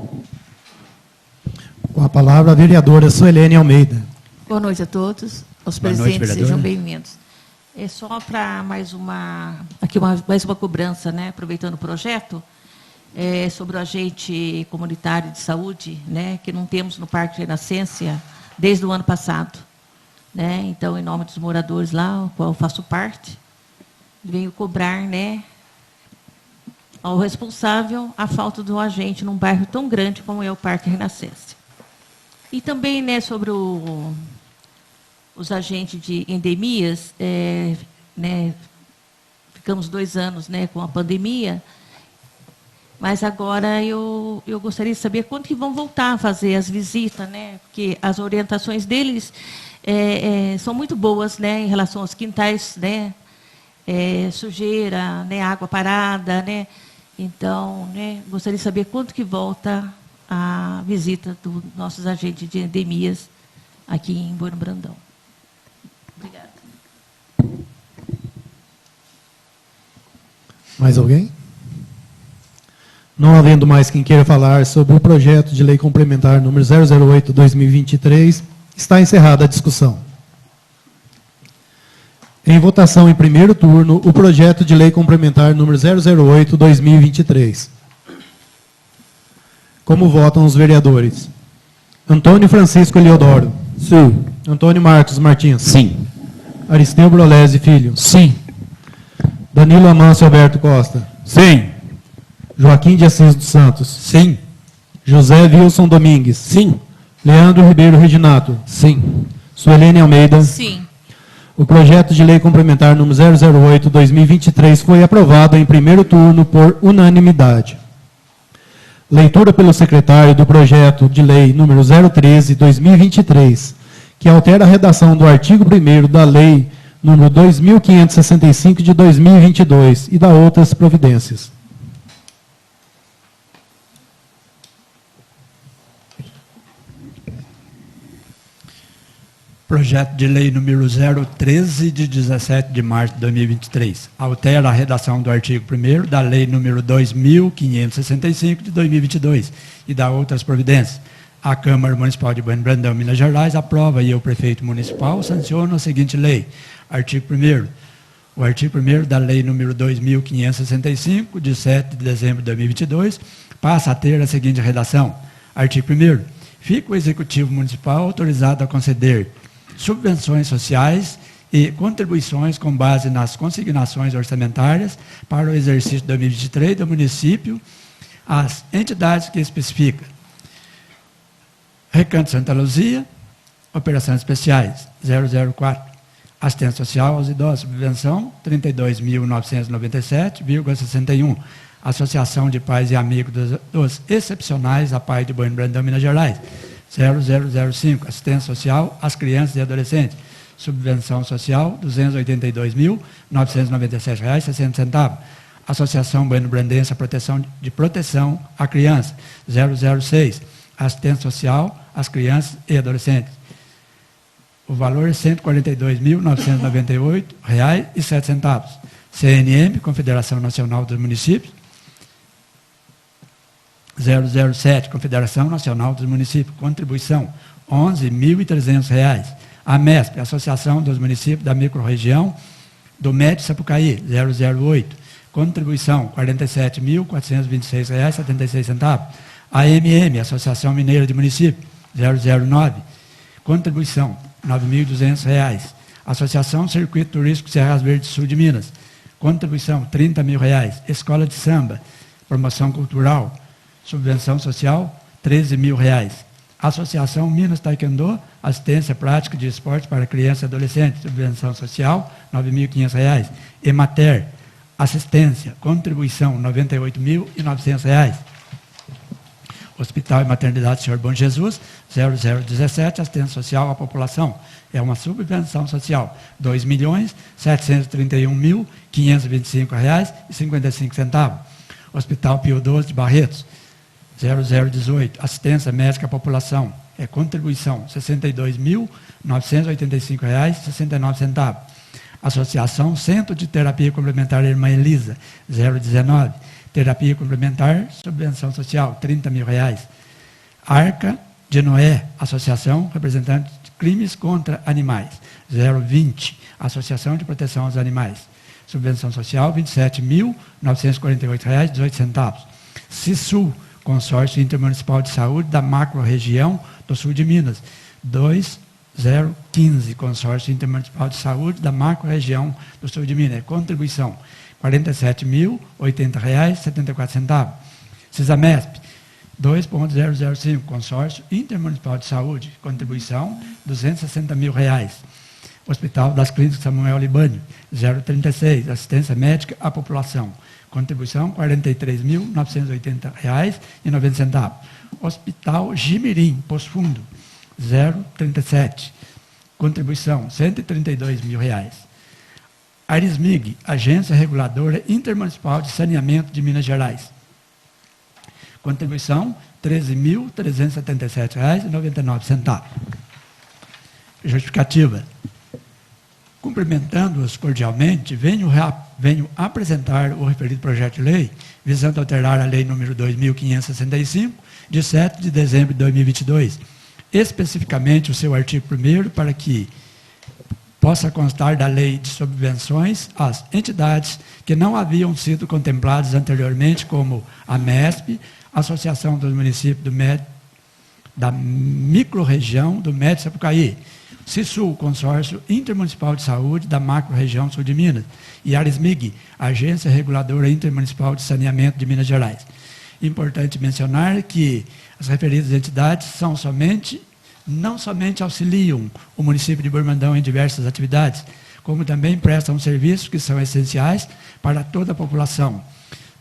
Speaker 1: Com a palavra, a vereadora Suelene Almeida.
Speaker 4: Boa noite a todos. Os presentes sejam bem-vindos. É só para mais uma cobrança, né, aproveitando o projeto, sobre o agente comunitário de saúde, né, que não temos no Parque Renascença desde o ano passado. Né? Então, em nome dos moradores lá, o qual eu faço parte, venho cobrar, né, ao responsável a falta do agente num bairro tão grande como é o Parque Renascença. E também, né, sobre os agentes de endemias, né, ficamos 2 anos, né, com a pandemia, mas agora eu gostaria de saber quando que vão voltar a fazer as visitas, né, porque as orientações deles são muito boas, né, em relação aos quintais, né, sujeira, né, água parada, né. Então, né, gostaria de saber quando que volta a visita dos nossos agentes de endemias aqui em Bueno Brandão. Obrigada.
Speaker 1: Mais alguém? Não havendo mais quem queira falar sobre o projeto de lei complementar número 008/2023, está encerrada a discussão. Em votação em primeiro turno, o projeto de lei complementar número 008/2023. Como votam os vereadores? Antônio Francisco Eliodoro.
Speaker 6: Sim.
Speaker 1: Antônio Marcos Martins.
Speaker 6: Sim.
Speaker 1: Aristeu Brolesi Filho.
Speaker 6: Sim.
Speaker 1: Danilo Amâncio Alberto Costa.
Speaker 6: Sim.
Speaker 1: Joaquim de Assis dos Santos.
Speaker 6: Sim.
Speaker 1: José Wilson Domingues.
Speaker 6: Sim.
Speaker 1: Leandro Ribeiro Reginato.
Speaker 6: Sim.
Speaker 1: Suelene Almeida.
Speaker 4: Sim.
Speaker 1: O projeto de lei complementar número 008/2023 foi aprovado em primeiro turno por unanimidade. Leitura pelo secretário do projeto de lei número 013/2023, que altera a redação do artigo 1º da lei número 2565 de 2022 e da outras providências.
Speaker 2: Projeto de lei número 013, de 17 de março de 2023. Altera a redação do artigo 1º da lei número 2.565, de 2022, e dá outras providências. A Câmara Municipal de Bueno Brandão, Minas Gerais, aprova e o prefeito municipal sanciona a seguinte lei. Artigo 1º. O artigo 1º da lei número 2.565, de 7 de dezembro de 2022, passa a ter a seguinte redação. Artigo 1º. Fica o Executivo Municipal autorizado a conceder subvenções sociais e contribuições com base nas consignações orçamentárias para o exercício 2023 do município, às entidades que especifica. Recanto Santa Luzia, operações especiais, 004. Assistência social aos idosos, subvenção, 32.997,61. Associação de Pais e Amigos dos Excepcionais a Pai de Bueno Brandão, Minas Gerais, 0005. Assistência social às crianças e adolescentes, subvenção social, R$ 282.997,60. Associação Bueno Brandense de Proteção à Criança, 006. Assistência social às crianças e adolescentes. O valor é R$ 142.998,07. CNM, Confederação Nacional dos Municípios, 007, Confederação Nacional dos Municípios, contribuição, R$ 11.300. A MESP, Associação dos Municípios da Microrregião do Médio Sapucaí, 008, contribuição, R$ 47.426,76. A AMM, Associação Mineira de Municípios, 009, contribuição, R$ 9.200. Associação Circuito Turístico Serras Verdes Sul de Minas, contribuição, R$ 30.000. Escola de Samba, promoção cultural, subvenção social, R$ 13.000. Associação Minas Taekwondo, assistência prática de esporte para crianças e adolescentes, subvenção social, R$ 9.500. Emater, assistência, contribuição, R$ 98.900. Hospital e Maternidade Senhor Bom Jesus, 0017, assistência social à população. É uma subvenção social, R$ 2.731.525,55. Hospital Pio XII de Barretos, 0018, assistência médica à população. É contribuição, R$ 62.985,69. Associação Centro de Terapia Complementar Irmã Elisa, 019. Terapia complementar, subvenção social, R$ 30.000. Arca de Noé, Associação Representante de Crimes contra Animais, 020. Associação de Proteção aos Animais, subvenção social, R$ 27.948,18. CISU, Consórcio Intermunicipal de Saúde da Macro-Região do Sul de Minas, 2015. Consórcio Intermunicipal de Saúde da Macro-Região do Sul de Minas, contribuição, R$ 47.080,74. CISAMESP, 2.005, Consórcio Intermunicipal de Saúde, contribuição, R$ 260.000. Hospital das Clínicas Samuel Libânio, 036, assistência médica à população, contribuição, R$ 43.980,90. Hospital Jimirim, Poço Fundo, 037, contribuição, R$ 132.000. Arismig, Agência Reguladora Intermunicipal de Saneamento de Minas Gerais. Contribuição, R$ 13.377,99. Justificativa. Cumprimentando-os cordialmente, venho apresentar o referido projeto de lei, visando alterar a lei número 2.565, de 7 de dezembro de 2022, especificamente o seu artigo 1º, para que possa constar da lei de subvenções às entidades que não haviam sido contempladas anteriormente, como a MESP, Associação dos Municípios da Microrregião do Médio Sapucaí, CISU, Consórcio Intermunicipal de Saúde da Macro-Região Sul de Minas, e Arismig, Agência Reguladora Intermunicipal de Saneamento de Minas Gerais. Importante mencionar que as referidas entidades não somente auxiliam o município de Brandão em diversas atividades, como também prestam serviços que são essenciais para toda a população,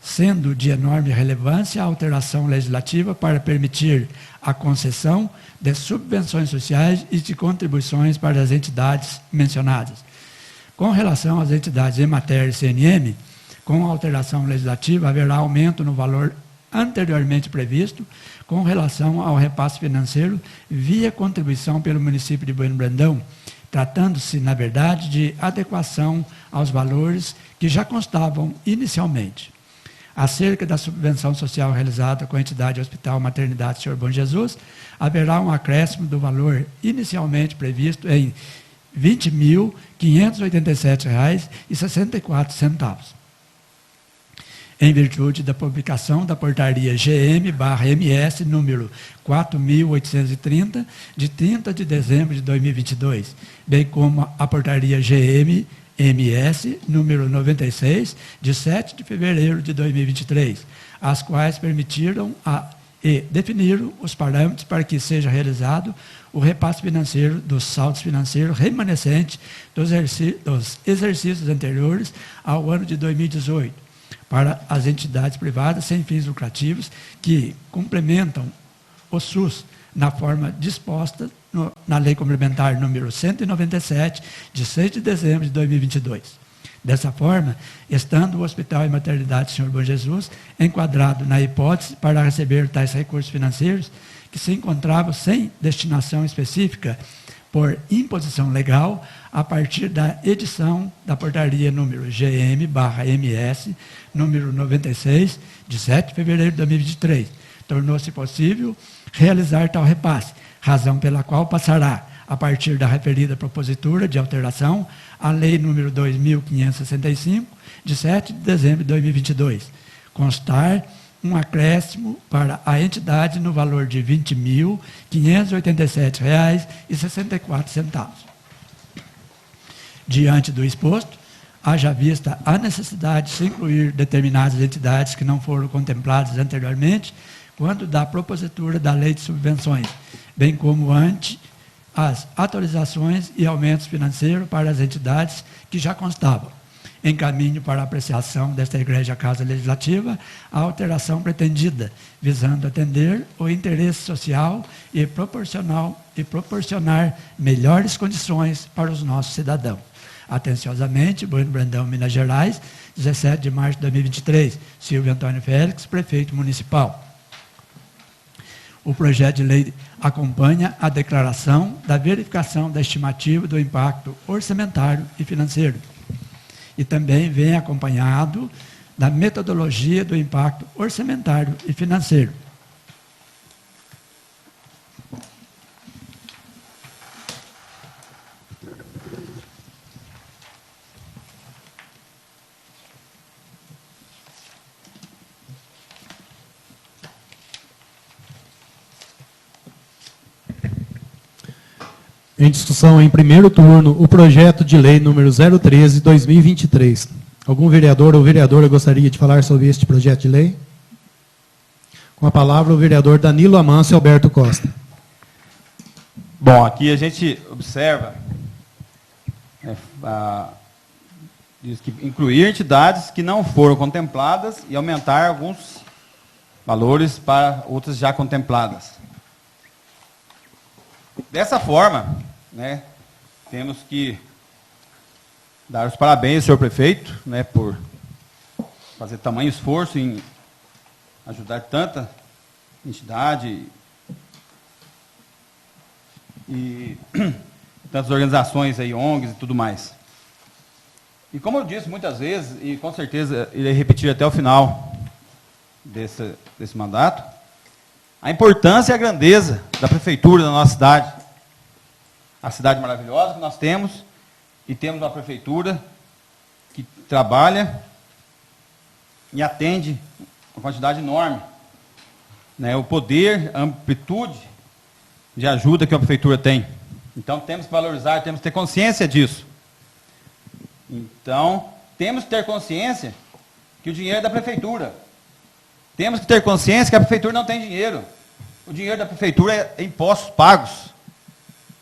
Speaker 2: sendo de enorme relevância a alteração legislativa para permitir a concessão de subvenções sociais e de contribuições para as entidades mencionadas. Com relação às entidades Emater e CNM, com a alteração legislativa haverá aumento no valor anteriormente previsto com relação ao repasse financeiro via contribuição pelo município de Bueno Brandão, tratando-se, na verdade, de adequação aos valores que já constavam inicialmente. Acerca da subvenção social realizada com a entidade Hospital Maternidade Senhor Bom Jesus, haverá um acréscimo do valor inicialmente previsto em R$ 20.587,64, em virtude da publicação da portaria GM/MS número 4.830, de 30 de dezembro de 2022, bem como a portaria GM/MS número 96, de 7 de fevereiro de 2023, as quais permitiram e definiram os parâmetros para que seja realizado o repasse financeiro dos saldos financeiros remanescentes dos exercícios anteriores ao ano de 2018, para as entidades privadas sem fins lucrativos que complementam o SUS na forma disposta na Lei Complementar número 197, de 6 de dezembro de 2022. Dessa forma, estando o Hospital e Maternidade Senhor Bom Jesus enquadrado na hipótese para receber tais recursos financeiros, que se encontravam sem destinação específica por imposição legal, a partir da edição da portaria número GM/MS, número 96, de 7 de fevereiro de 2023, tornou-se possível realizar tal repasse, razão pela qual passará, a partir da referida propositura de alteração, a Lei número 2.565, de 7 de dezembro de 2022, constar um acréscimo para a entidade no valor de R$ 20.587,64. Diante do exposto, haja vista a necessidade de se incluir determinadas entidades que não foram contempladas anteriormente, quando da propositura da Lei de Subvenções, bem como ante as atualizações e aumentos financeiros para as entidades que já constavam. Encaminho para a apreciação desta Igreja Casa Legislativa a alteração pretendida, visando atender o interesse social e proporcionar melhores condições para os nossos cidadãos. Atenciosamente, Bueno Brandão, Minas Gerais, 17 de março de 2023. Silvio Antônio Félix, Prefeito Municipal. O projeto de lei acompanha a declaração da verificação da estimativa do impacto orçamentário e financeiro. E também vem acompanhado da metodologia do impacto orçamentário e financeiro.
Speaker 1: Em discussão em primeiro turno, o projeto de lei número 013/2023. Algum vereador ou vereadora gostaria de falar sobre este projeto de lei? Com a palavra o vereador Danilo Amâncio Alberto Costa.
Speaker 3: Bom, aqui a gente observa, diz que incluir entidades que não foram contempladas e aumentar alguns valores para outras já contempladas. Dessa forma, temos que dar os parabéns ao senhor prefeito, por fazer tamanho esforço em ajudar tanta entidade e tantas organizações aí, ONGs e tudo mais. E como eu disse muitas vezes, e com certeza irei repetir até o final desse mandato, a importância e a grandeza da prefeitura da nossa cidade. A cidade maravilhosa que nós temos, e temos uma prefeitura que trabalha e atende uma quantidade enorme. O poder, a amplitude de ajuda que a prefeitura tem. Então, temos que valorizar, temos que ter consciência disso. Então, temos que ter consciência que o dinheiro é da prefeitura. Temos que ter consciência que a prefeitura não tem dinheiro. O dinheiro da prefeitura é impostos pagos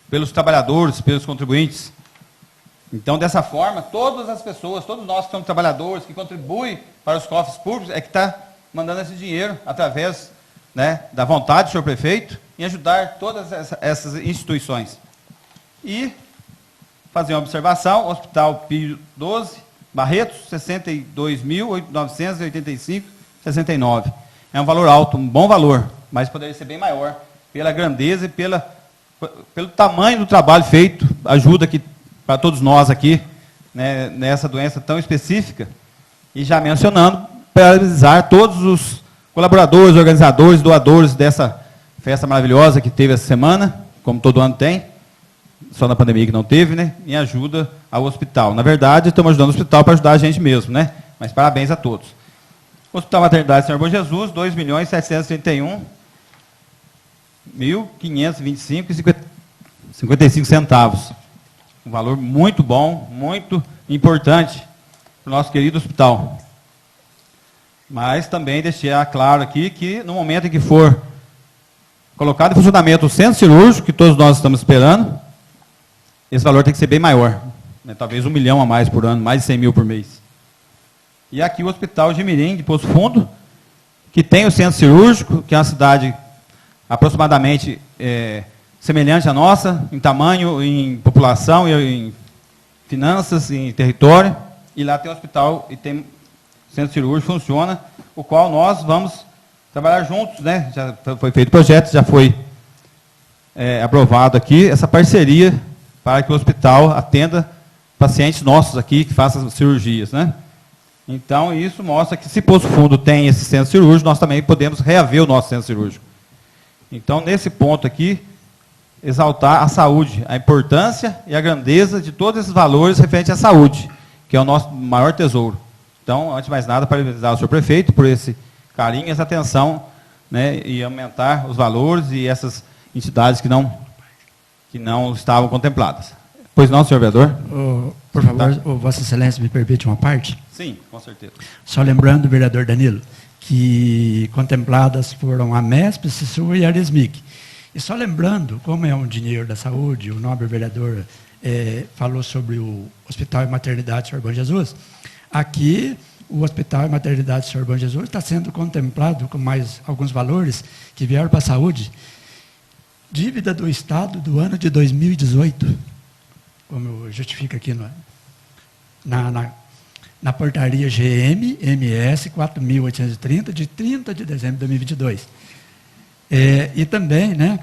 Speaker 3: pelos trabalhadores, pelos contribuintes. Então, dessa forma, todas as pessoas, todos nós que somos trabalhadores, que contribuem para os cofres públicos, é que está mandando esse dinheiro através da vontade do senhor prefeito em ajudar todas essas instituições. E fazer uma observação, Hospital Pio XII, Barretos, 62.985,69. é um valor alto, um bom valor, mas poderia ser bem maior, pela grandeza e pelo tamanho do trabalho feito, ajuda que para todos nós aqui, né, nessa doença tão específica, e já mencionando, parabenizar todos os colaboradores, organizadores, doadores dessa festa maravilhosa que teve essa semana, como todo ano tem, só na pandemia que não teve, né, em ajuda ao hospital. Na verdade, estamos ajudando o hospital para ajudar a gente mesmo, né, mas parabéns a todos. O Hospital Maternidade Senhor Bom Jesus, 2.731.525,55 centavos. Um valor muito bom, muito importante para o nosso querido hospital. Mas também deixar claro aqui que no momento em que for colocado em funcionamento o centro cirúrgico, que todos nós estamos esperando, esse valor tem que ser bem maior, né? Talvez 1 milhão a mais por ano, mais de 100 mil por mês. E aqui o Hospital de Mirim, de Poço Fundo, que tem o centro cirúrgico, que é uma cidade aproximadamente semelhante à nossa, em tamanho, em população, em finanças, em território, e lá tem o hospital e tem centro cirúrgico, funciona, o qual nós vamos trabalhar juntos, né? Já foi feito o projeto, já foi aprovado aqui, essa parceria para que o hospital atenda pacientes nossos aqui, que façam cirurgias, né? Então, isso mostra que se Poço Fundo tem esse centro cirúrgico, nós também podemos reaver o nosso centro cirúrgico. Então, nesse ponto aqui, exaltar a saúde, a importância e a grandeza de todos esses valores referentes à saúde, que é o nosso maior tesouro. Então, antes de mais nada, parabenizar o senhor prefeito por esse carinho, essa atenção, né, e aumentar os valores e essas entidades que não estavam contempladas. Pois não, senhor vereador?
Speaker 2: Por favor, Vossa Excelência me permite uma parte?
Speaker 3: Sim, com certeza.
Speaker 2: Só lembrando, vereador Danilo, que contempladas foram a MESP, CISU e a Aresmic. E só lembrando, como é um dinheiro da saúde, o nobre vereador falou sobre o Hospital e Maternidade Senhor Bom Jesus, aqui o Hospital e Maternidade Senhor Bom Jesus está sendo contemplado com mais alguns valores que vieram para a saúde. Dívida do Estado do ano de 2018, como justifica aqui na portaria GM-MS 4.830, de 30 de dezembro de 2022. E também, né,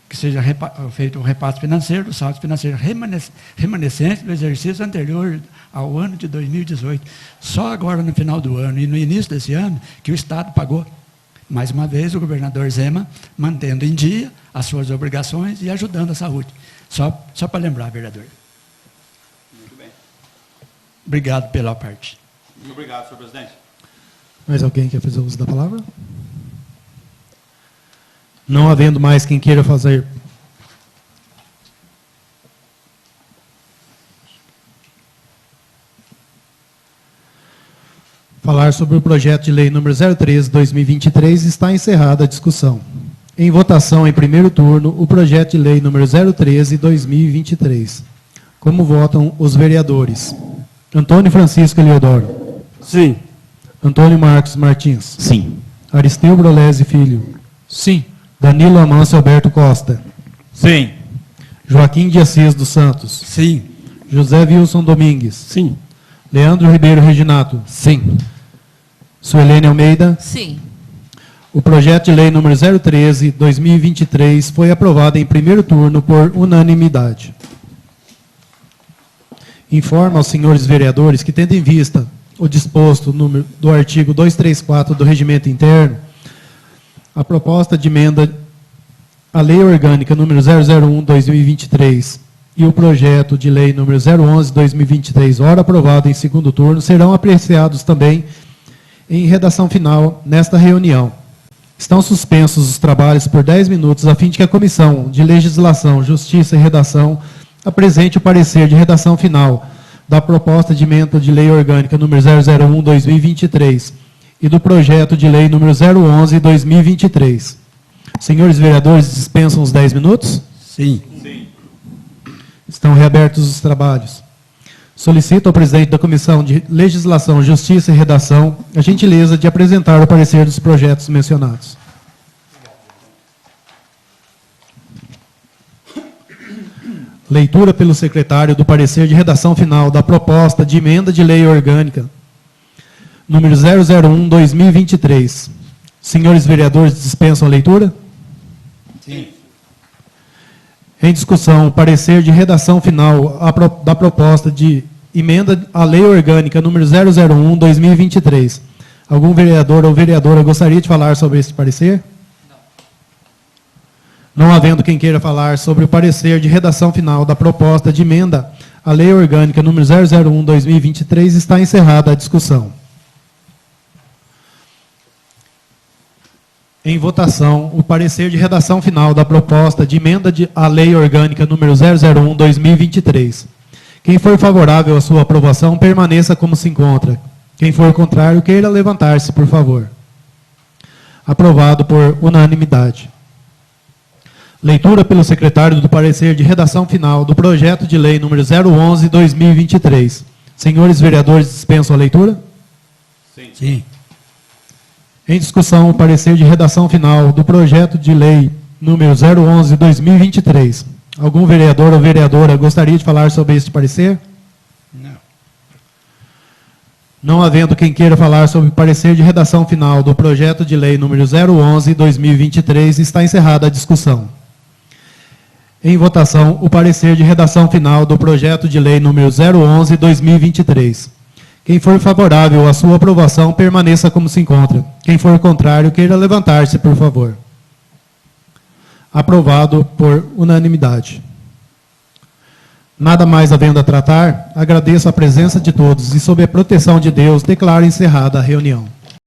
Speaker 2: que seja feito um repasse financeiro do saldo financeiro remanescente do exercício anterior ao ano de 2018. Só agora, no final do ano e no início desse ano, que o Estado pagou. Mais uma vez, o governador Zema mantendo em dia as suas obrigações e ajudando a saúde. Só para lembrar, vereador.
Speaker 3: Muito bem.
Speaker 2: Obrigado pela parte.
Speaker 3: Muito obrigado, senhor presidente.
Speaker 1: Mais alguém quer fazer uso da palavra? Não havendo mais quem queira fazer. Falar sobre o projeto de lei número 013/2023, está encerrada a discussão. Em votação, em primeiro turno, o projeto de lei número 013/2023. Como votam os vereadores? Antônio Francisco Eliodoro.
Speaker 5: Sim.
Speaker 1: Antônio Marcos Martins.
Speaker 6: Sim.
Speaker 1: Aristeu Brolese Filho.
Speaker 5: Sim.
Speaker 1: Danilo Amâncio Alberto Costa.
Speaker 3: Sim.
Speaker 1: Joaquim de Assis dos Santos.
Speaker 2: Sim.
Speaker 1: José Wilson Domingues.
Speaker 5: Sim.
Speaker 1: Leandro Ribeiro Reginato.
Speaker 5: Sim.
Speaker 1: Suelene Almeida.
Speaker 4: Sim.
Speaker 1: O projeto de lei número 013/2023 foi aprovado em primeiro turno por unanimidade. Informa aos senhores vereadores que, tendo em vista o disposto do artigo 234 do Regimento Interno, a proposta de emenda à Lei Orgânica número 001/2023 e o projeto de lei número 011/2023, ora aprovado em segundo turno, serão apreciados também em redação final nesta reunião. Estão suspensos os trabalhos por 10 minutos, a fim de que a Comissão de Legislação, Justiça e Redação apresente o parecer de redação final da proposta de emenda de lei orgânica número 001/2023 e do projeto de lei número 011/2023. Senhores vereadores, dispensam os 10 minutos?
Speaker 2: Sim.
Speaker 1: Estão reabertos os trabalhos. Solicito ao presidente da Comissão de Legislação, Justiça e Redação a gentileza de apresentar o parecer dos projetos mencionados. Leitura pelo secretário do parecer de redação final da proposta de emenda de lei orgânica número 001/2023. Senhores vereadores, dispensam a leitura?
Speaker 2: Sim.
Speaker 1: Em discussão, o parecer de redação final da proposta de emenda à Lei Orgânica número 001/2023. Algum vereador ou vereadora gostaria de falar sobre esse parecer? Não havendo quem queira falar sobre o parecer de redação final da proposta de emenda à Lei Orgânica número 001/2023, está encerrada a discussão. Em votação, o parecer de redação final da proposta de emenda à Lei Orgânica número 001/2023. Quem for favorável à sua aprovação, permaneça como se encontra. Quem for contrário, queira levantar-se, por favor. Aprovado por unanimidade. Leitura pelo secretário do parecer de redação final do projeto de lei número 011/2023. Senhores vereadores, dispensam a leitura?
Speaker 2: Sim.
Speaker 1: Em discussão, o parecer de redação final do projeto de lei número 011/2023. Algum vereador ou vereadora gostaria de falar sobre este parecer?
Speaker 2: Não.
Speaker 1: Não havendo quem queira falar sobre o parecer de redação final do projeto de lei número 011/2023, está encerrada a discussão. Em votação, o parecer de redação final do projeto de lei número 011/2023. Quem for favorável à sua aprovação, permaneça como se encontra. Quem for contrário, queira levantar-se, por favor. Aprovado por unanimidade. Nada mais havendo a tratar, agradeço a presença de todos e, sob a proteção de Deus, declaro encerrada a reunião.